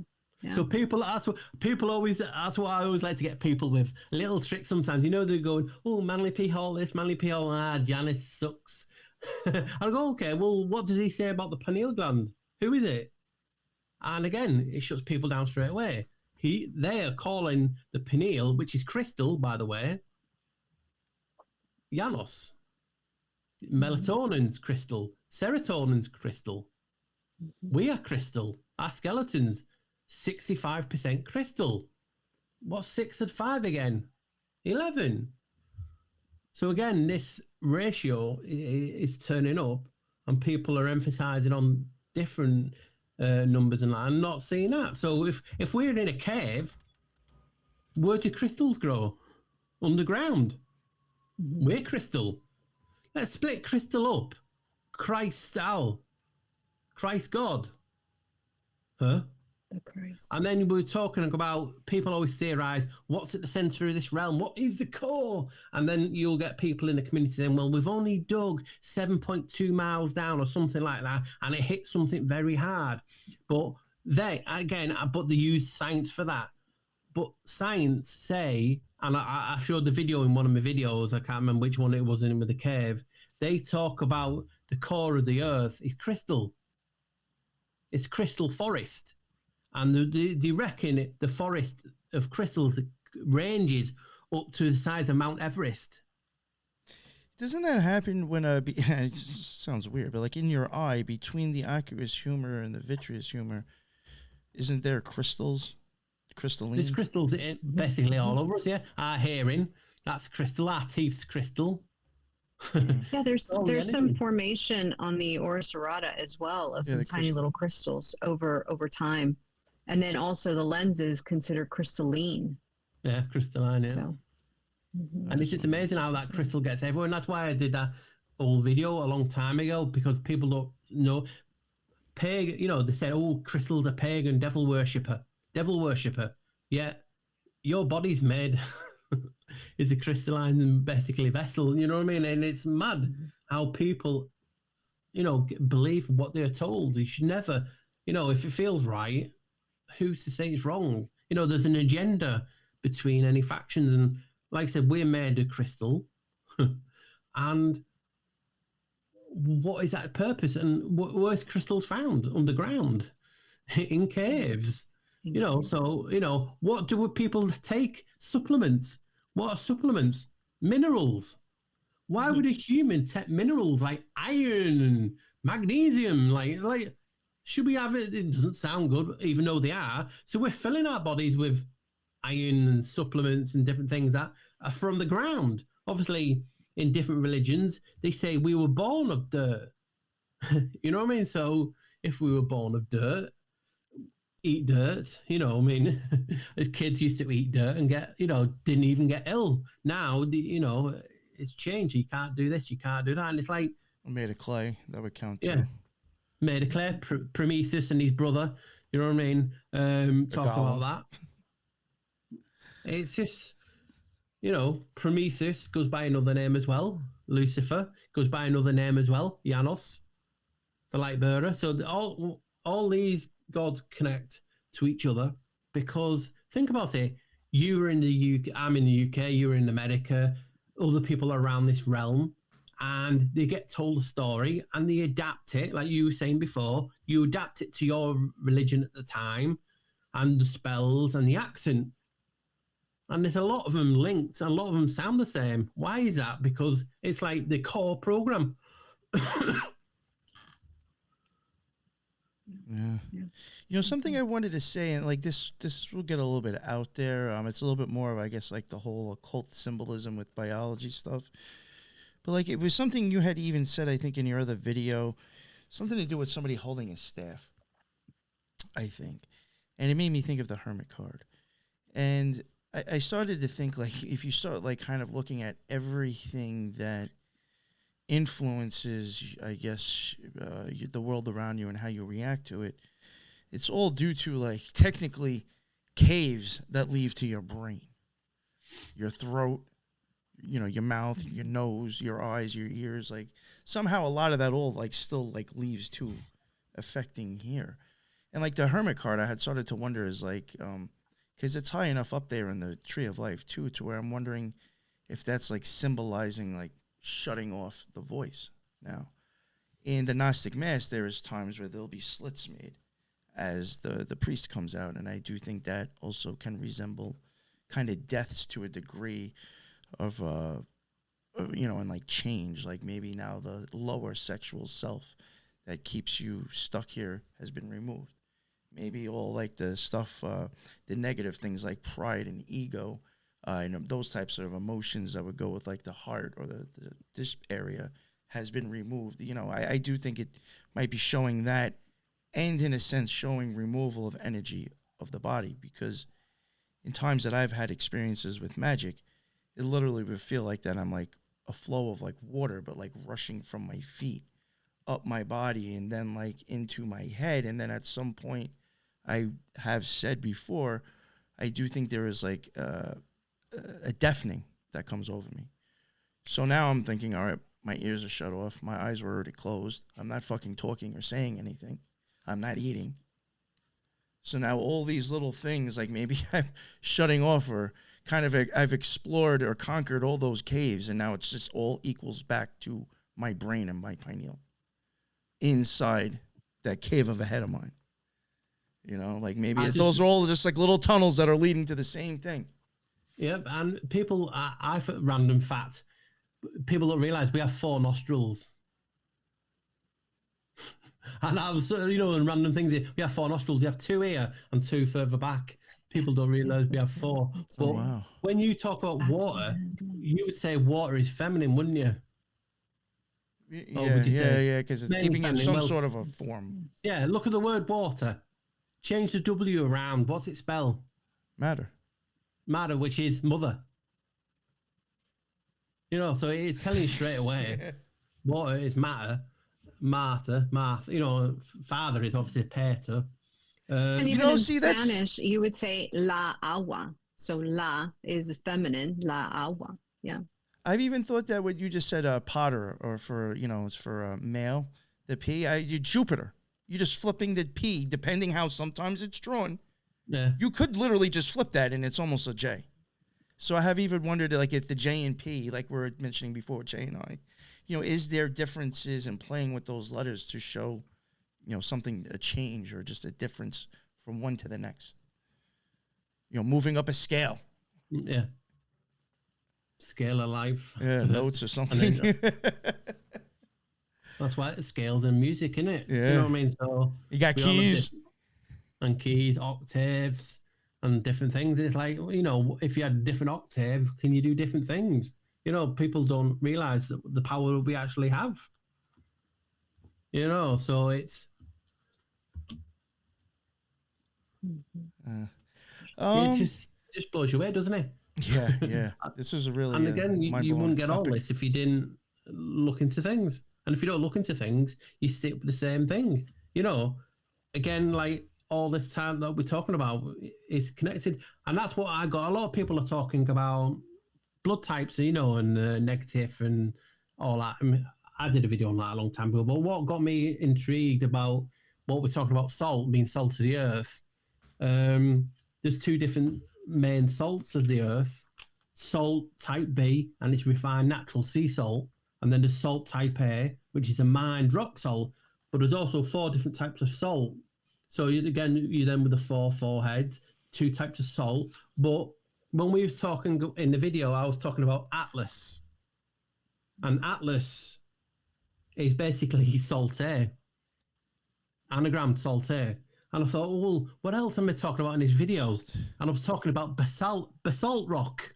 Speaker 6: So people always, that's what I always like to get people with. A little trick sometimes. They're going, oh, Manly P. Hall this, Manly P. Hall, Janus sucks. I go, okay, well, what does he say about the pineal gland? Who is it? And again, it shuts people down straight away. They are calling the pineal, which is crystal, by the way, Janus. Melatonin's crystal. Serotonin's crystal. We are crystal. Our skeletons, 65% crystal. What's 6 and 5 again? 11. So again, this ratio is turning up, and people are emphasizing on different numbers and that. I'm not seeing that. So if we're in a cave, where do crystals grow? Underground. We're crystal. Let's split crystal up. Christ God. Huh?
Speaker 5: The Christ.
Speaker 6: And then we're talking about, people always theorize, what's at the center of this realm? What is the core? And then you'll get people in the community saying, well, we've only dug 7.2 miles down or something like that, and it hit something very hard. But they use science for that. But science say, and I showed the video in one of my videos, I can't remember which one it was in with the cave, they talk about the core of the earth is crystal. It's crystal forest. And they reckon the forest of crystals ranges up to the size of Mount Everest.
Speaker 3: Doesn't that happen when it sounds weird, but like in your eye, between the aqueous humor and the vitreous humor, isn't there crystals? Crystalline?
Speaker 6: There's crystals basically all over us, yeah. Our hearing, that's crystal. Our teeth's crystal.
Speaker 5: Yeah, there's some formation on the ora serrata as well of some tiny little crystals over time. And then also the lens is considered crystalline.
Speaker 6: Yeah, crystalline, yeah.
Speaker 5: So,
Speaker 6: and it's just amazing how that crystal gets everywhere. And that's why I did that old video a long time ago, because people don't know. Pagan, they say, oh, crystal's a pagan devil worshipper. Yeah, your body's made is a crystalline, basically, vessel. You know what I mean? And it's mad how people, believe what they're told. You should never, if it feels right, who's to say it's wrong? There's an agenda between any factions, and like I said, we're made of crystal, and what is that purpose? And where's crystals found? Underground, in caves. So what do people take? Supplements. What are supplements? Minerals. Why would a human take minerals like iron and magnesium? Like should we have it? It doesn't sound good, even though they are. So we're filling our bodies with iron and supplements and different things that are from the ground. Obviously, in different religions, they say we were born of dirt. You know what I mean? So if we were born of dirt, eat dirt, as kids used to eat dirt and get, didn't even get ill. Now, it's changed. You can't do this, you can't do that. And it's like,
Speaker 3: made of clay, that would count too.
Speaker 6: Yeah. Made of clay, Prometheus and his brother, you know what I mean? Talk about that. It's just, Prometheus goes by another name as well. Lucifer goes by another name as well. Janus, the light bearer. So all these gods connect to each other, because think about it. You were in the UK, I'm in the UK, you're in America, other people around this realm, and they get told a story and they adapt it, like you were saying before, you adapt it to your religion at the time and the spells and the accent. And there's a lot of them linked, and a lot of them sound the same. Why is that? Because it's like the core program.
Speaker 3: Yeah. Something I wanted to say, and like this will get a little bit out there. It's a little bit more of, I guess, like the whole occult symbolism with biology stuff. But like, it was something you had even said, I think, in your other video, something to do with somebody holding a staff, I think. And it made me think of the Hermit card. And I started to think, like, if you start, like, kind of looking at everything that influences, I guess, the world around you and how you react to it, it's all due to, like, technically caves that lead to your brain, your throat, your mouth, your nose, your eyes, your ears. Like, somehow a lot of that all, like, still, like, leaves to affecting here. And, like, the Hermit card, I had started to wonder is, like, because it's high enough up there in the tree of life, too, to where I'm wondering if that's, like, symbolizing, like, shutting off the voice. Now, in the Gnostic Mass, there is times where there'll be slits made as the priest comes out, and I do think that also can resemble kind of deaths to a degree of, and, like, change. Like, maybe now the lower sexual self that keeps you stuck here has been removed. Maybe all, like, the stuff, the negative things like pride and ego, and those types of emotions that would go with, like, the heart or this area has been removed. I do think it might be showing that and in a sense showing removal of energy of the body, because in times that I've had experiences with magic, it literally would feel like that I'm like a flow of like water, but like rushing from my feet up my body and then like into my head. And then at some point, I have said before, I do think there is like a deafening that comes over me. So now I'm thinking, all right, my ears are shut off. My eyes were already closed. I'm not fucking talking or saying anything. I'm not eating. So now all these little things, like maybe I'm shutting off, or kind of I've explored or conquered all those caves, and now it's just all equals back to my brain and my pineal inside that cave of a head of mine. You know, like maybe those are all just like little tunnels that are leading to the same thing.
Speaker 6: Yep, and people, random fact, people don't realize we have 4 nostrils. And I was, and random things, we have 4 nostrils. We have 2 here and 2 further back. People don't realize we have 4. But when you talk about water, you would say water is feminine, wouldn't you?
Speaker 3: Yeah, because it's keeping in some sort of a form.
Speaker 6: Yeah, look at the word water. Change the W around. What's it spell?
Speaker 3: Matter,
Speaker 6: which is mother. So it's telling you straight away. Water is matter. Martha. Father is obviously Pato.
Speaker 5: And even in Spanish, you would say la agua. So la is feminine, la agua. Yeah.
Speaker 3: I've even thought that what you just said, Potter, or for, it's for male, the P, Jupiter. You're just flipping the P, depending how sometimes it's drawn.
Speaker 6: Yeah.
Speaker 3: You could literally just flip that and it's almost a J. So I have even wondered, like, if the J and P, like we were mentioning before, J and I, is there differences in playing with those letters to show, something, a change or just a difference from one to the next? Moving up a scale.
Speaker 6: Yeah. Scale of life.
Speaker 3: Yeah, notes or something.
Speaker 6: That's why it's scales in music, isn't it?
Speaker 3: Yeah.
Speaker 6: You know what I mean? So
Speaker 3: you got keys.
Speaker 6: And keys, octaves, and different things. It's like, if you had a different octave, can you do different things? People don't realize the power we actually have. So it's... it just blows you away, doesn't it?
Speaker 3: Yeah. This is a really...
Speaker 6: And again, you wouldn't get all this if you didn't look into things. And if you don't look into things, you stick with the same thing. Again, like all this time that we're talking about is connected. And that's what I got. A lot of people are talking about blood types, and negative and all that. I mean, I did a video on that a long time ago. But what got me intrigued about what we're talking about, salt, being salt of the earth, there's 2 different main salts of the earth. Salt type B, and it's refined natural sea salt. And then there's salt type A, which is a mined rock salt. But there's also 4 different types of salt. So you're then with the 4 heads, 2 types of salt. But when we was talking in the video, I was talking about Atlas. And Atlas is basically salt A. Anagram salt A. And I thought, well, what else am I talking about in this video? And I was talking about basalt rock,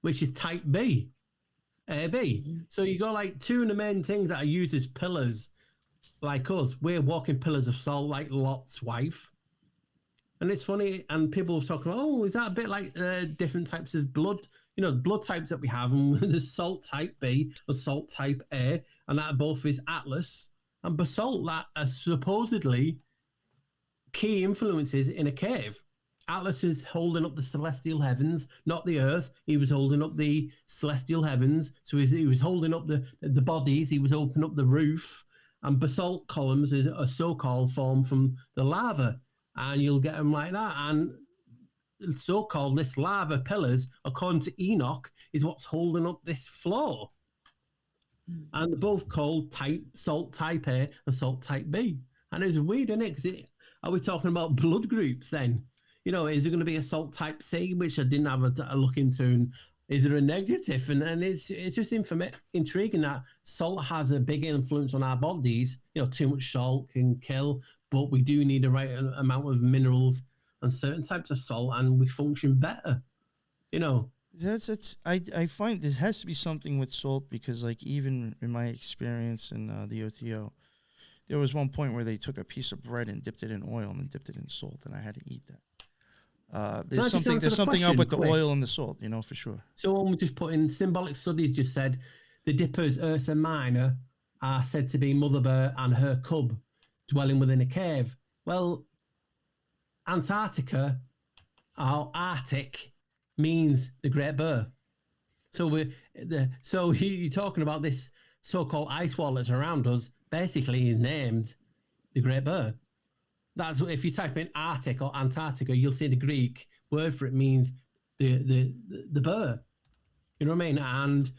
Speaker 6: which is type B. AB. So you got like 2 of the main things that are used as pillars, like us. We're walking pillars of salt, like Lot's wife. And it's funny, and people are talking, is that a bit like different types of blood? Blood types that we have, and there's salt type B or salt type A, and that both is Atlas and basalt, that are supposedly key influences in a cave. Atlas is holding up the celestial heavens, not the earth. He was holding up the celestial heavens. So he was holding up the bodies. He was opening up the roof. And basalt columns are so-called formed from the lava. And you'll get them like that. And so-called this lava pillars, according to Enoch, is what's holding up this floor. And they're both called salt type A and salt type B. And it's weird, isn't it? Because are we talking about blood groups then? Is it going to be a salt type C, which I didn't have a look into? And is there a negative? And it's just intriguing that salt has a big influence on our bodies. Too much salt can kill, but we do need the right amount of minerals and certain types of salt, and we function better.
Speaker 3: I find there has to be something with salt, because like even in my experience in the OTO, there was one point where they took a piece of bread and dipped it in oil and then dipped it in salt, and I had to eat that. There's something up with the oil and the salt, for sure.
Speaker 6: Someone was just putting symbolic studies just said the dippers Ursa Minor are said to be Mother Bear and her cub dwelling within a cave. Well, Antarctica or Arctic means the Great Bear. So you're talking about this so-called ice wall that's around us. Basically, is named the Great Bear. That's if you type in Arctic or Antarctica, you'll see the Greek word for it means the bear. You know what I mean? And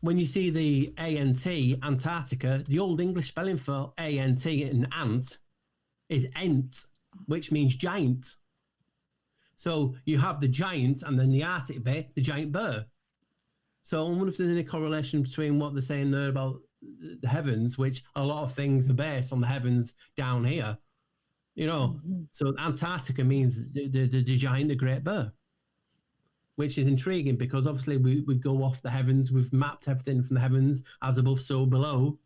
Speaker 6: when you see the ANT, Antarctica, the old English spelling for ANT and ant is ent, which means giant. So you have the giant and then the Arctic bit, the giant bear. So I wonder if there's any correlation between what they're saying there about the heavens, which a lot of things are based on the heavens down here. So Antarctica means the giant, the Great Bear, which is intriguing because obviously we go off the heavens. We've mapped everything from the heavens, as above, so below.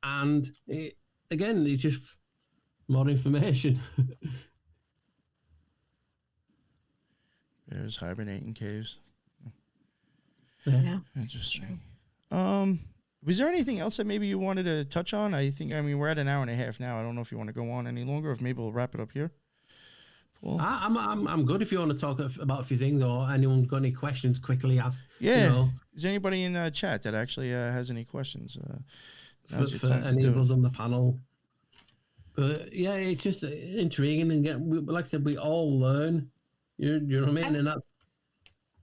Speaker 6: And it's just more information.
Speaker 3: Bears hibernating caves.
Speaker 5: Yeah.
Speaker 3: Interesting. Was there anything else that maybe you wanted to touch on? I mean, we're at an hour and a half now. I don't know if you want to go on any longer, or if maybe we'll wrap it up here. Cool.
Speaker 6: I'm good if you want to talk about a few things, or anyone got any questions quickly ask.
Speaker 3: Yeah. Is there anybody in chat that actually has any questions?
Speaker 6: For any of us on the panel. But yeah, it's just intriguing, and like I said, we all learn. You know what I mean?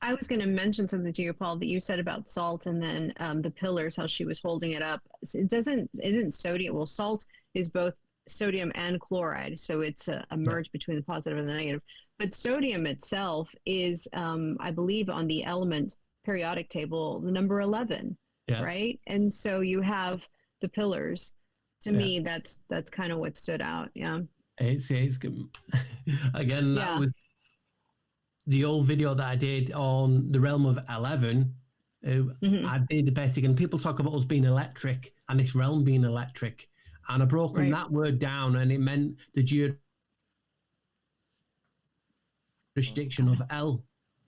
Speaker 5: I was going to mention something to you, Paul, that you said about salt and then the pillars, how she was holding it up. Isn't sodium, well, salt is both sodium and chloride, so it's a merge between the positive and the negative. But sodium itself is, I believe, on the element periodic table, the number 11, right? And so you have the pillars. To me, that's kind of what stood out,
Speaker 6: It's again, that was the old video that I did on the realm of 11. I did the basic, and people talk about us being electric and this realm being electric, and I broken that word down, and it meant the jurisdiction of L.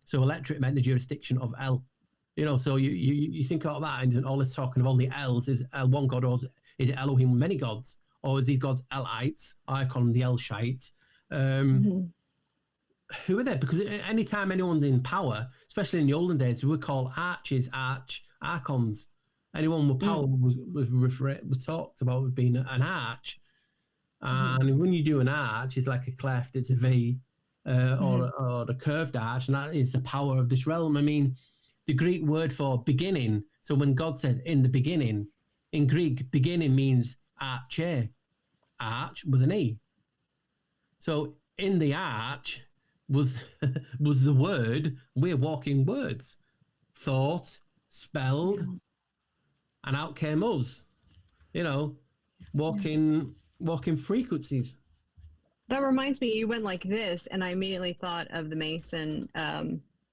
Speaker 6: So electric meant the jurisdiction of L. So you think about that, and all this talking of all the L's, is L one god, or is it Elohim many gods, or is these gods Lites? I call them the L-shites. Who are they? Because anytime anyone's in power, especially in the olden days, we would call arches archons. Anyone with power was talked about as being an arch. And when you do an arch, it's like a cleft, it's a V, or the curved arch, and that is the power of this realm. I mean, the Greek word for beginning, so when God says in the beginning, in Greek, beginning means arche, arch with an E. So in the arch was the word, we're walking words, thought, spelled, and out came us, walking frequencies.
Speaker 5: That reminds me, you went like this, and I immediately thought of the Mason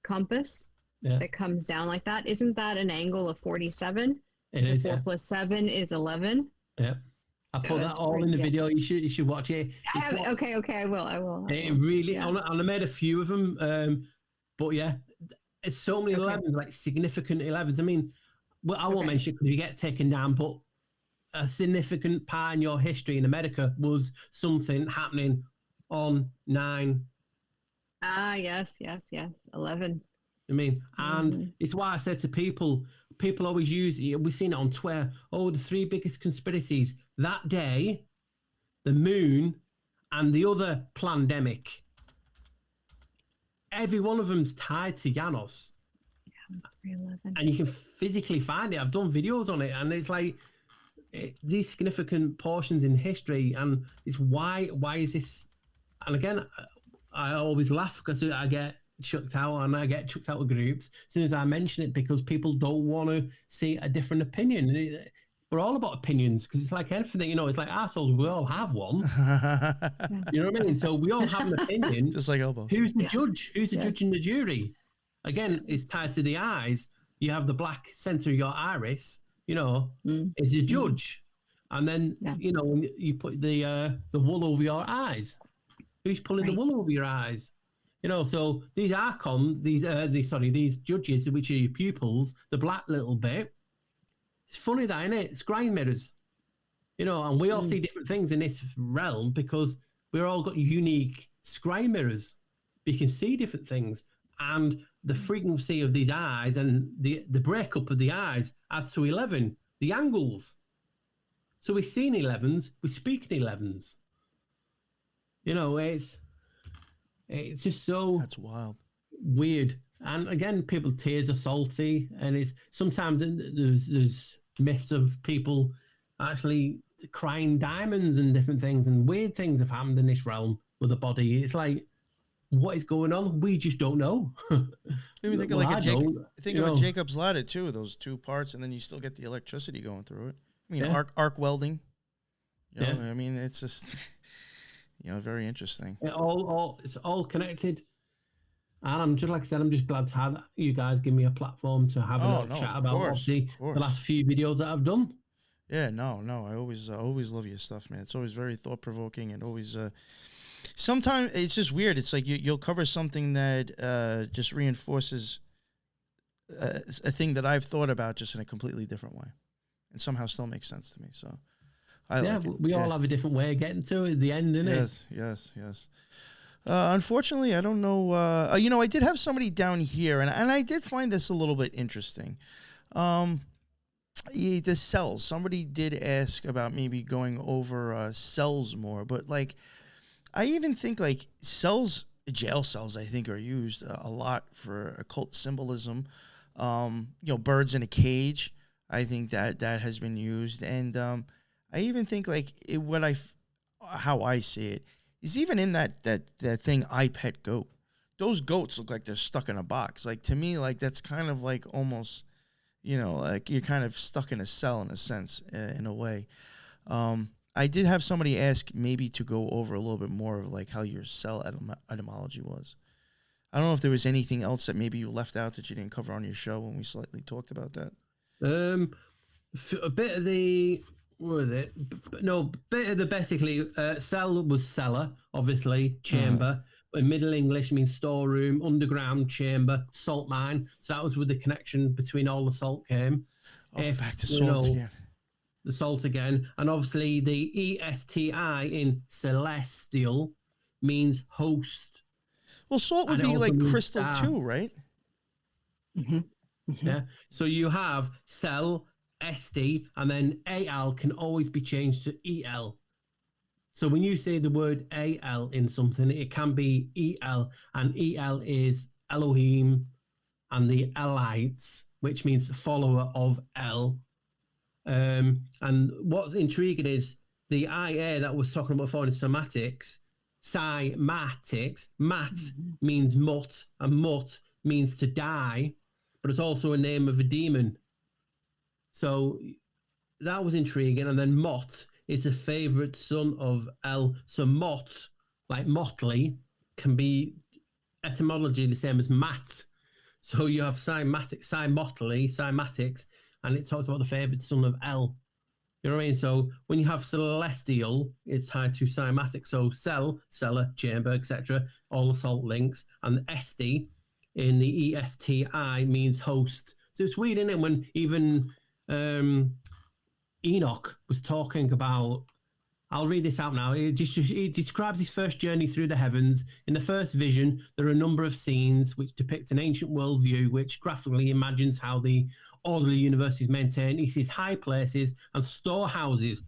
Speaker 5: compass that comes down like that. Isn't that an angle of 47?
Speaker 6: It is,
Speaker 5: 4 plus 7 is 11.
Speaker 6: Yeah. I put that all in the video. You should watch it.
Speaker 5: Okay, I will.
Speaker 6: It really, and I made a few of them. But yeah, it's so many 11s, like significant 11s. I mean, well, I won't mention it because you get taken down, but a significant part in your history in America was something happening on 9.
Speaker 5: Yes. 11.
Speaker 6: I mean, and it's why I said to people always use it. We've seen it on Twitter. Oh, the 3 biggest conspiracies that day, the moon, and the other pandemic. Every one of them's tied to Janus. And you can physically find it. I've done videos on it, and it's like these significant portions in history, and it's why is this? And again, I always laugh because I get chucked out, and I get chucked out of groups as soon as I mention it, because people don't want to see a different opinion. We're all about opinions, because it's like anything, it's like assholes. We all have one. You know what I mean? So we all have an opinion.
Speaker 3: Just like elbows.
Speaker 6: Who's the judge? Who's the judge in the jury? Again, it's tied to the eyes. You have the black center of your iris, is the judge. And then, when you put the wool over your eyes. Who's pulling the wool over your eyes? So these archons, these judges, which are your pupils, the black little bit. It's funny that, isn't it? Scrying mirrors. And we all see different things in this realm because we're all got unique scrying mirrors. You can see different things. And the frequency of these eyes and the breakup of the eyes adds to 11, the angles. So we're seeing 11s, we're speaking 11s. It's just so...
Speaker 3: That's wild.
Speaker 6: Weird. And again, people tears are salty, and it's sometimes there's myths of people actually crying diamonds and different things, and weird things have happened in this realm with the body. It's like, what is going on? We just don't know.
Speaker 3: Maybe think of a Jacob's ladder too. Those two parts, and then you still get the electricity going through it. I mean, arc welding. I mean, it's just very interesting.
Speaker 6: It's all connected. And I'm just, like I said, I'm just glad to have you guys give me a platform to have a little chat about obviously the last few videos that I've done.
Speaker 3: Yeah, no. I always love your stuff, man. It's always very thought provoking and always. Sometimes it's just weird. It's like you'll cover something that just reinforces a thing that I've thought about just in a completely different way, and somehow still makes sense to me. So,
Speaker 6: we all have a different way of getting to it at the end, innit?
Speaker 3: Yes. Unfortunately, I don't know. I did have somebody down here, and I did find this a little bit interesting. The cells. Somebody did ask about maybe going over cells more, but like, I even think like cells, jail cells, I think are used a lot for occult symbolism. Birds in a cage. I think that has been used, and I even think like how I see it. Is even in that thing, I Pet Goat. Those goats look like they're stuck in a box. Like, to me, like, that's kind of like almost, like you're kind of stuck in a cell in a sense, in a way. I did have somebody ask maybe to go over a little bit more of like how your cell etymology was. I don't know if there was anything else that maybe you left out that you didn't cover on your show when we slightly talked about that.
Speaker 6: A bit of the... What was it? No, bit of the basically cell was cellar, obviously, chamber. In Middle English means storeroom, underground chamber, salt mine. So that was where the connection between all the salt came.
Speaker 3: Back to salt again.
Speaker 6: The salt again. And obviously the ESTI in celestial means host.
Speaker 3: Well, salt would be like crystal too, right?
Speaker 5: Mm-hmm. Mm-hmm.
Speaker 6: Yeah. So you have cell, SD, and then AL can always be changed to EL. So when you say the word AL in something, it can be EL, and EL is Elohim and the Elites, which means follower of El. And what's intriguing is the IA that was talking about before in cymatics, mat means mutt, and mutt means to die, but it's also a name of a demon. So that was intriguing. And then Mot is a favorite son of El. So Mot, like motley, can be etymology the same as mat. So you have cymatics, and it talks about the favorite son of El. You know what I mean? So when you have celestial, it's tied to cymatic. So cell, cellar, chamber, etc. All the salt links. And SD in the ESTI means host. So it's weird, isn't it? When even... Enoch was talking about, I'll read this out now. He describes his first journey through the heavens. In the first vision, there are a number of scenes which depict an ancient worldview which graphically imagines how the order of the universe is maintained. He sees high places and storehouses.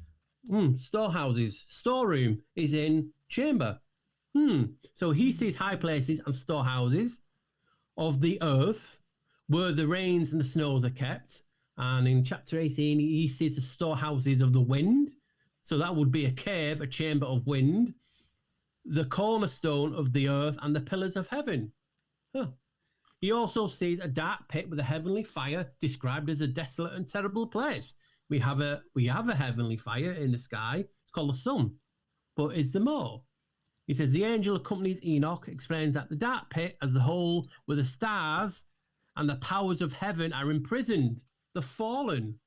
Speaker 6: Storeroom is in chamber. So he sees high places and storehouses of the earth where the rains and the snows are kept. And in chapter 18, he sees the storehouses of the wind. So that would be a cave, a chamber of wind, the cornerstone of the earth, and the pillars of heaven. He also sees a dark pit with a heavenly fire, described as a desolate and terrible place. We have a heavenly fire in the sky. It's called the sun. But is there more? He says the angel accompanies Enoch, explains that the dark pit as a whole, where the stars and the powers of heaven are imprisoned. The fallen.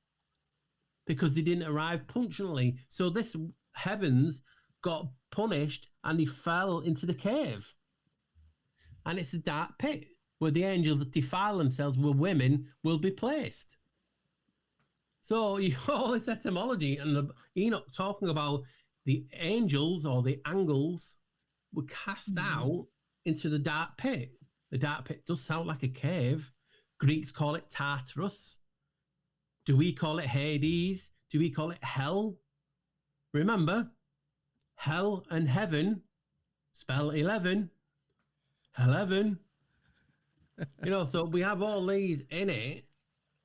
Speaker 6: because they didn't arrive punctually. So this heavens got punished and he fell into the cave. And it's a dark pit where the angels that defile themselves with women will be placed. So you all this etymology and Enoch talking about the angels or the angels were cast out into the dark pit. The dark pit does sound like a cave. Greeks call it Tartarus. Do we call it Hades? Do we call it hell? Remember, hell and heaven spell 11. 11. So we have all these in it,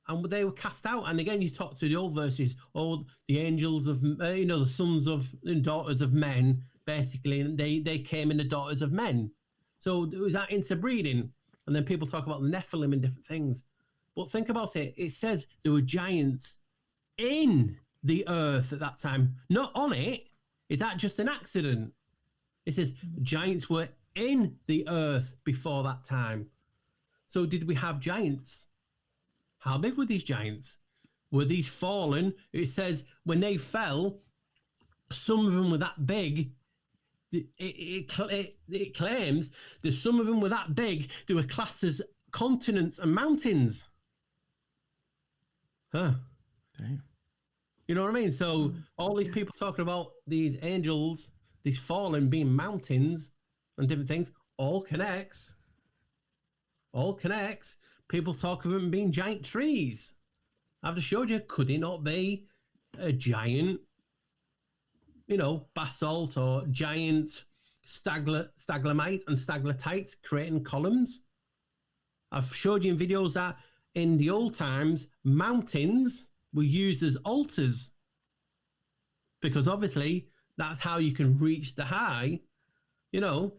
Speaker 6: and they were cast out. And again, you talk to the old verses, all the angels of, the sons of and daughters of men, basically, and they came in the daughters of men. So there was that interbreeding. And then people talk about the Nephilim and different things. But think about it. It says there were giants in the earth at that time, not on it. Is that just an accident? It says giants were in the earth before that time. So did we have giants? How big were these giants? Were these fallen? It says when they fell, some of them were that big. It claims that some of them were that big, they were classed as continents and mountains. Huh.
Speaker 3: Damn.
Speaker 6: You know what I mean? So all these people talking about these angels, these fallen being mountains and different things, all connects. All connects. People talk of them being giant trees. I've just showed you, could it not be a giant, basalt or giant stalagmites and stalactites creating columns? I've showed you in videos that in the old times, mountains were used as altars because obviously that's how you can reach the high, and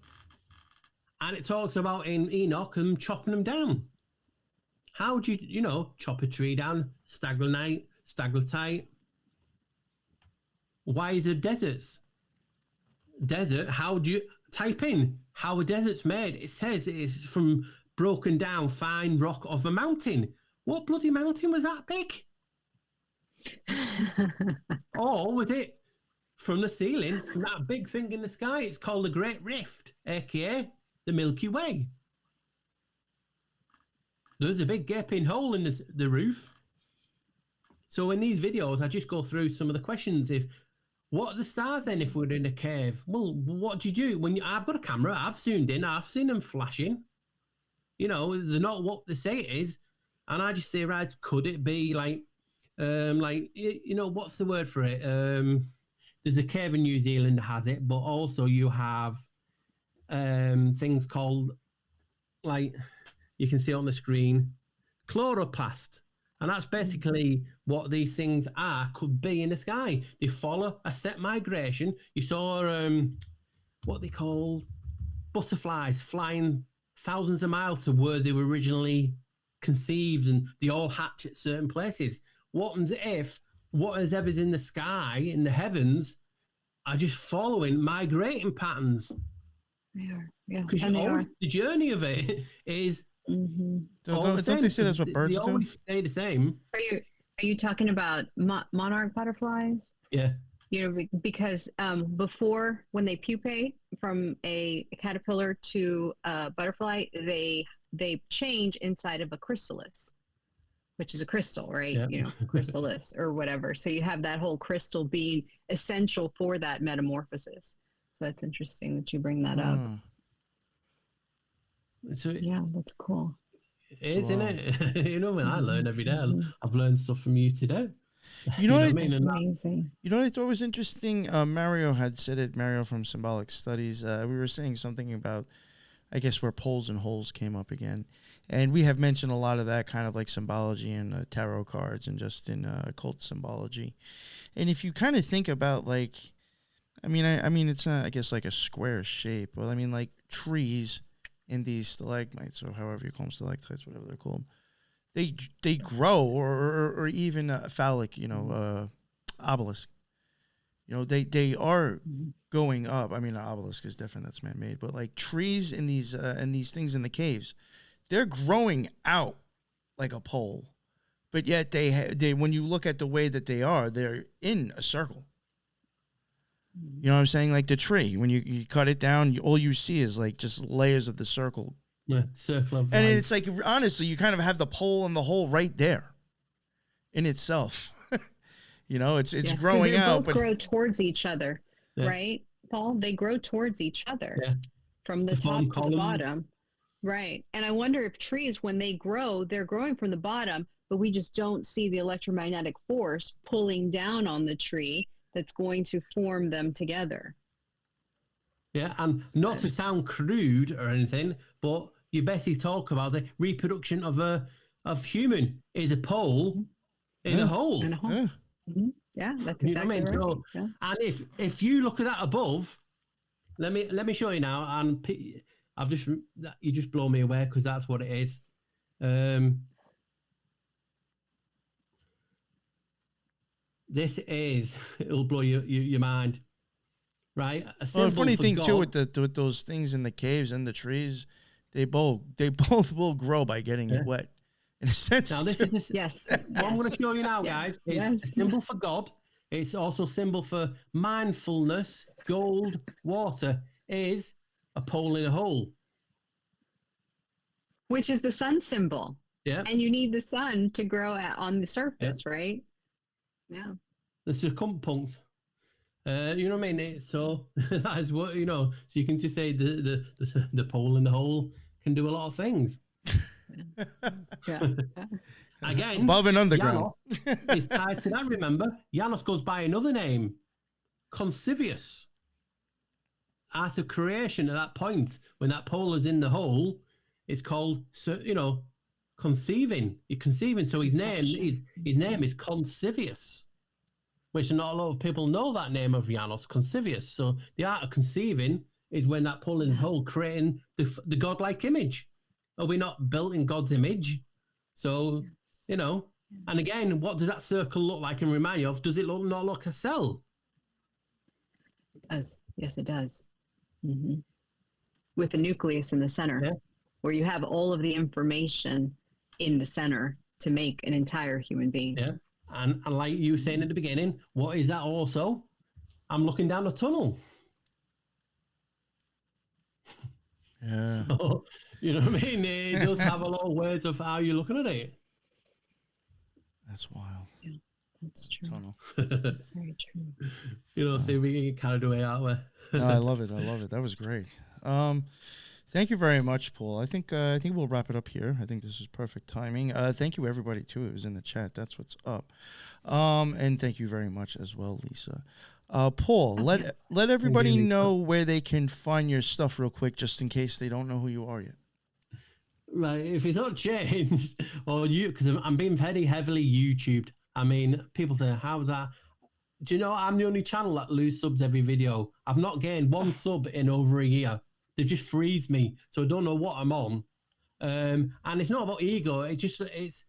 Speaker 6: it talks about in Enoch and chopping them down. How would you, chop a tree down? Stalagmite. Why is there deserts? Desert, how do you type in how a desert's made? It says it is from broken down fine rock of a mountain. What bloody mountain was that big? Or was it from the ceiling, from that big thing in the sky? It's called the Great Rift, aka the Milky Way. There's a big gaping hole in the roof. So in these videos, I just go through some of the questions. What are the stars then if we're in a cave? Well, what do you do? I've got a camera, I've zoomed in, I've seen them flashing. They're not what they say it is. And I just say, right, could it be what's the word for it? There's a cave in New Zealand that has it, but also you have things called, you can see on the screen, chloroplast. And that's basically what these things could be in the sky. They follow a set migration. You saw what they called butterflies flying thousands of miles to where they were originally conceived, and they all hatch at certain places. What happens if whatever's in the sky, in the heavens, are just following migrating patterns?
Speaker 5: They are, yeah.
Speaker 6: Because the journey of it is.
Speaker 5: Mm-hmm.
Speaker 3: Don't they say that's what birds
Speaker 6: they
Speaker 3: do?
Speaker 6: They always stay the same.
Speaker 5: Are you talking about monarch butterflies?
Speaker 6: Yeah.
Speaker 5: Because before, when they pupate from a caterpillar to a butterfly, they change inside of a chrysalis, which is a crystal, right?
Speaker 6: Yeah.
Speaker 5: Chrysalis or whatever. So you have that whole crystal being essential for that metamorphosis. So that's interesting that you bring that up.
Speaker 6: So
Speaker 5: yeah, that's cool.
Speaker 6: It is, isn't it? I learn every day. I've learned stuff from you today.
Speaker 3: You know what
Speaker 5: I mean? Amazing.
Speaker 3: You know what I thought was interesting? Mario had said it. Mario from Symbolic Studies. We were saying something about, I guess, where poles and holes came up again, and we have mentioned a lot of that kind of like symbology and tarot cards and just in occult symbology. And if you kind of think about I mean, it's not, I guess, like a square shape, but I mean, like trees in these stalagmites, or however you call them, stalactites, whatever they're called, they grow, or even phallic, obelisk. They are going up. I mean, an obelisk is different; that's man-made. But like trees in these things in the caves, they're growing out like a pole, but yet they when you look at the way that they're in a circle. You know what I'm saying? Like the tree, when you cut it down, all you see is like just layers of the circle.
Speaker 6: Yeah, circle of
Speaker 3: And
Speaker 6: life.
Speaker 3: it's like, honestly, you kind of have the pole and the hole right there in itself. You know, it's
Speaker 5: Yes, 'cause
Speaker 3: growing
Speaker 5: they
Speaker 3: out.
Speaker 5: both grow towards each other,
Speaker 6: Yeah.
Speaker 5: right, Paul? They grow towards each other from the
Speaker 6: To form
Speaker 5: top to the
Speaker 6: columns.
Speaker 5: bottom. Right. And I wonder if trees, when they grow, they're growing from the bottom, but we just don't see the electromagnetic force pulling down on the tree that's going to form them together.
Speaker 6: Yeah, and not to sound crude or anything, but you basically talk about the reproduction of human is a pole in a hole.
Speaker 5: And a hole.
Speaker 3: Yeah.
Speaker 5: Mhm. Yeah, that's
Speaker 6: You know what I
Speaker 5: exactly
Speaker 6: mean?
Speaker 5: right.
Speaker 6: So,
Speaker 5: Yeah.
Speaker 6: and if you look at that above, let me show you now. And you just blow me away because that's what it is. This is it'll blow your mind, right? A
Speaker 3: Well, the
Speaker 6: symbol
Speaker 3: funny
Speaker 6: for
Speaker 3: thing too
Speaker 6: God.
Speaker 3: with those things in the caves and the trees, they both will grow by getting it wet. In a sense,
Speaker 6: Now this
Speaker 3: too.
Speaker 6: is
Speaker 5: Yes.
Speaker 6: what I'm going to show you now, guys. Is
Speaker 5: Yes.
Speaker 6: a symbol for God. It's also a symbol for mindfulness. Gold, water is a pole in a hole.
Speaker 5: Which is the sun symbol.
Speaker 6: Yeah.
Speaker 5: And you need the sun to grow on the surface, right? Yeah.
Speaker 6: The circumpunct. You know what I mean? So that is what So you can just say the pole in the hole can do a lot of things.
Speaker 5: Yeah.
Speaker 6: Again,
Speaker 3: Above and underground.
Speaker 6: Janus is tied to that. Remember, Janus goes by another name, Concevious. Art of creation at that point, when that pole is in the hole, it's called, conceiving. You're conceiving. So his name is Concevious, which not a lot of people know that name of Janus, Concevious. So the art of conceiving is when that pole in the hole, creating the godlike image. Are we not built in God's image? So, and again, what does that circle look like and remind you of? Does it not look like a cell?
Speaker 5: It does. Yes, it does. Mm-hmm. With the nucleus in the center, where you have all of the information in the center to make an entire human being.
Speaker 6: Yeah. And like you were saying at the beginning, what is that also? I'm looking down a tunnel.
Speaker 3: Yeah.
Speaker 6: So, you know what I mean? It does have a lot of ways of how you're looking at it.
Speaker 3: That's wild.
Speaker 5: Yeah, that's true.
Speaker 3: Tunnel.
Speaker 5: That's very true.
Speaker 6: See, we get carried away, aren't we?
Speaker 3: No, I love it. That was great. Thank you very much, Paul. I think we'll wrap it up here. I think this is perfect timing. Thank you, everybody, too. It was in the chat. That's what's up. And thank you very much as well, Lisa. Paul, let everybody know where they can find your stuff real quick, just in case they don't know who you are yet.
Speaker 6: Right, if it's not changed, or because I'm being very heavily YouTubed. I mean, people say, how that... Do you know I'm the only channel that lose subs every video? I've not gained one sub in over a year. They just freeze me, so I don't know what I'm on. And it's not about ego. It's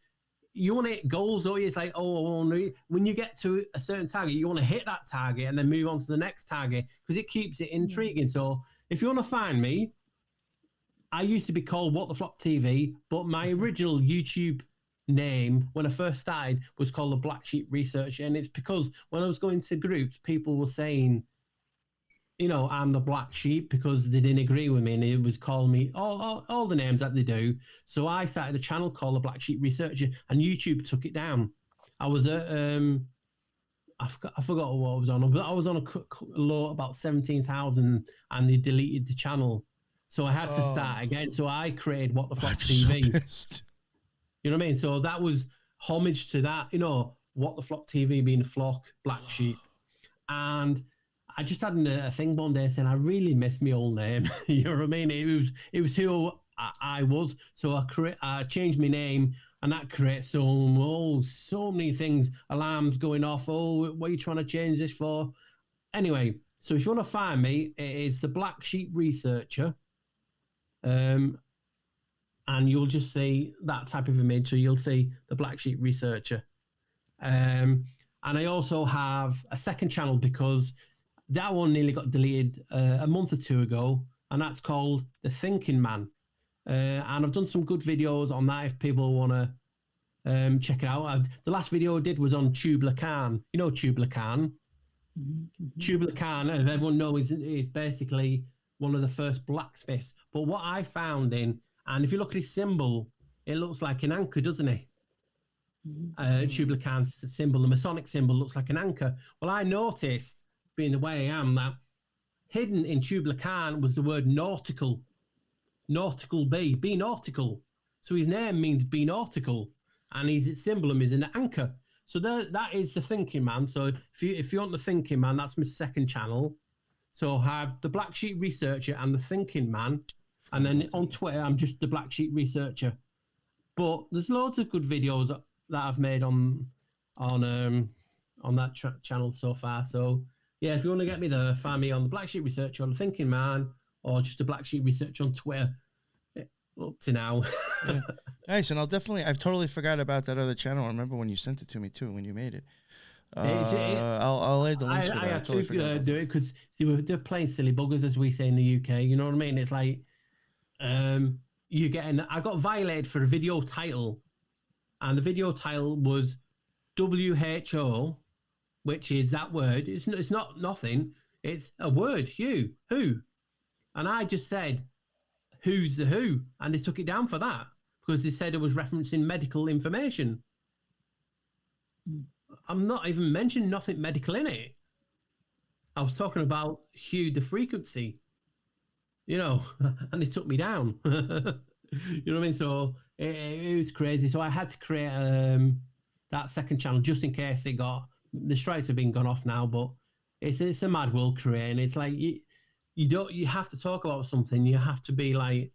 Speaker 6: you want to hit goals, or it's like, when you get to a certain target, you want to hit that target and then move on to the next target because it keeps it intriguing. So if you want to find me, I used to be called What the Flock TV, but my original YouTube name when I first started was called the Black Sheep Researcher, and it's because when I was going to groups, people were saying, I'm the black sheep because they didn't agree with me, and it was calling me all the names that they do. So I started a channel called the Black Sheep Researcher, and YouTube took it down. I was at I forgot what I was on, but I was on a low about 17,000, and they deleted the channel. So I had to start again. So I created What the Flock TV.
Speaker 3: So pissed.
Speaker 6: You know what I mean? So that was homage to that, What the Flock TV being flock, black sheep. And I just had a thing one day saying, I really miss my old name. You know what I mean? It was who I was. So I changed my name, and that creates so many things, alarms going off. Oh, what are you trying to change this for? Anyway, so if you want to find me, it is the Black Sheep Researcher. And you'll just see that type of image. So you'll see the Black Sheep Researcher. And I also have a second channel because that one nearly got deleted a month or two ago, and that's called The Thinking Man. And I've done some good videos on that if people want to check it out. The last video I did was on tubular can. You know tubular can? Tubular can, as everyone knows, is basically one of the first blacksmiths. But what I found and if you look at his symbol, it looks like an anchor, doesn't it? Tubular can's symbol, the Masonic symbol, looks like an anchor. Well, I noticed, being the way I am, that hidden in tubular can was the word nautical. Nautical be nautical. So his name means be nautical, and his symbolum is an anchor. So that is the Thinking Man. So if you want the Thinking Man, that's my second channel. So I have the Black Sheep Researcher and the Thinking Man, and then on Twitter I'm just the Black Sheep Researcher. But there's loads of good videos that I've made on that channel so far. So yeah, if you want to get me there, find me on the Black Sheep Researcher, on the Thinking Man, or just the Black Sheep Researcher on Twitter. Up to now.
Speaker 3: Yeah. Nice, and I've totally forgot about that other channel. I remember when you sent it to me too, when you made it. I'll add the links for that.
Speaker 6: I had to do it because they're playing silly buggers, as we say in the UK. You know what I mean? It's like I got violated for a video title, and the video title was WHO, which is that word. It's not nothing. It's a word. Who, and I just said, who's the who? And they took it down for that because they said it was referencing medical information. I'm not even mentioning nothing medical in it. I was talking about Hugh, the frequency, and they took me down. You know what I mean? So it was crazy. So I had to create that second channel just in case the strikes have been gone off now, but it's a mad world creating. It's like you have to talk about something. You have to be like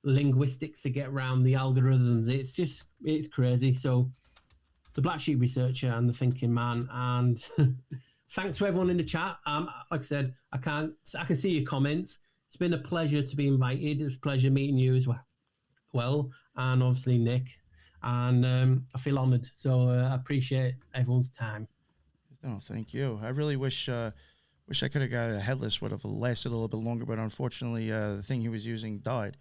Speaker 6: linguistics to get around the algorithms. It's crazy. So the Black Sheep Researcher and the Thinking Man, and thanks to everyone in the chat. Like I said, I can see your comments. It's been a pleasure to be invited. It was a pleasure meeting you as well, and obviously Nick. And I feel honoured. So I appreciate everyone's time.
Speaker 3: No, thank you. I really wish I could have got a Headless. Would have lasted a little bit longer, but unfortunately, the thing he was using died.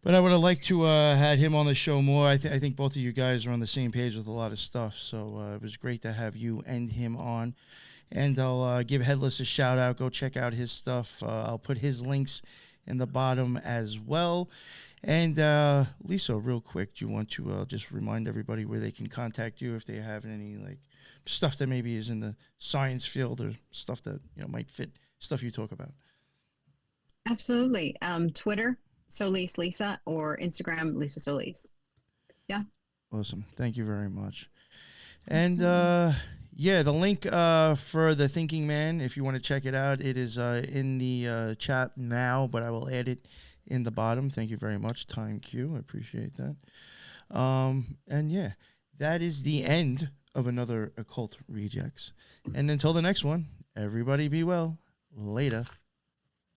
Speaker 3: But I would have liked to had him on the show more. I think both of you guys are on the same page with a lot of stuff, so it was great to have you and him on. And I'll give Headless a shout out. Go check out his stuff. I'll put his links in the bottom as well. And Lisa, real quick, do you want to just remind everybody where they can contact you if they have any stuff that maybe is in the science field or stuff that might fit stuff you talk about?
Speaker 5: Absolutely. Twitter, Solis Lisa, or Instagram, Lisa Solis. Yeah.
Speaker 3: Awesome. Thank you very much. And the link for the Thinking Man, if you want to check it out, it is in the chat now, but I will add it in the bottom. Thank you very much, Time Q. I appreciate that. That is the end of another Occult Rejects. And until the next one, everybody be well. Later.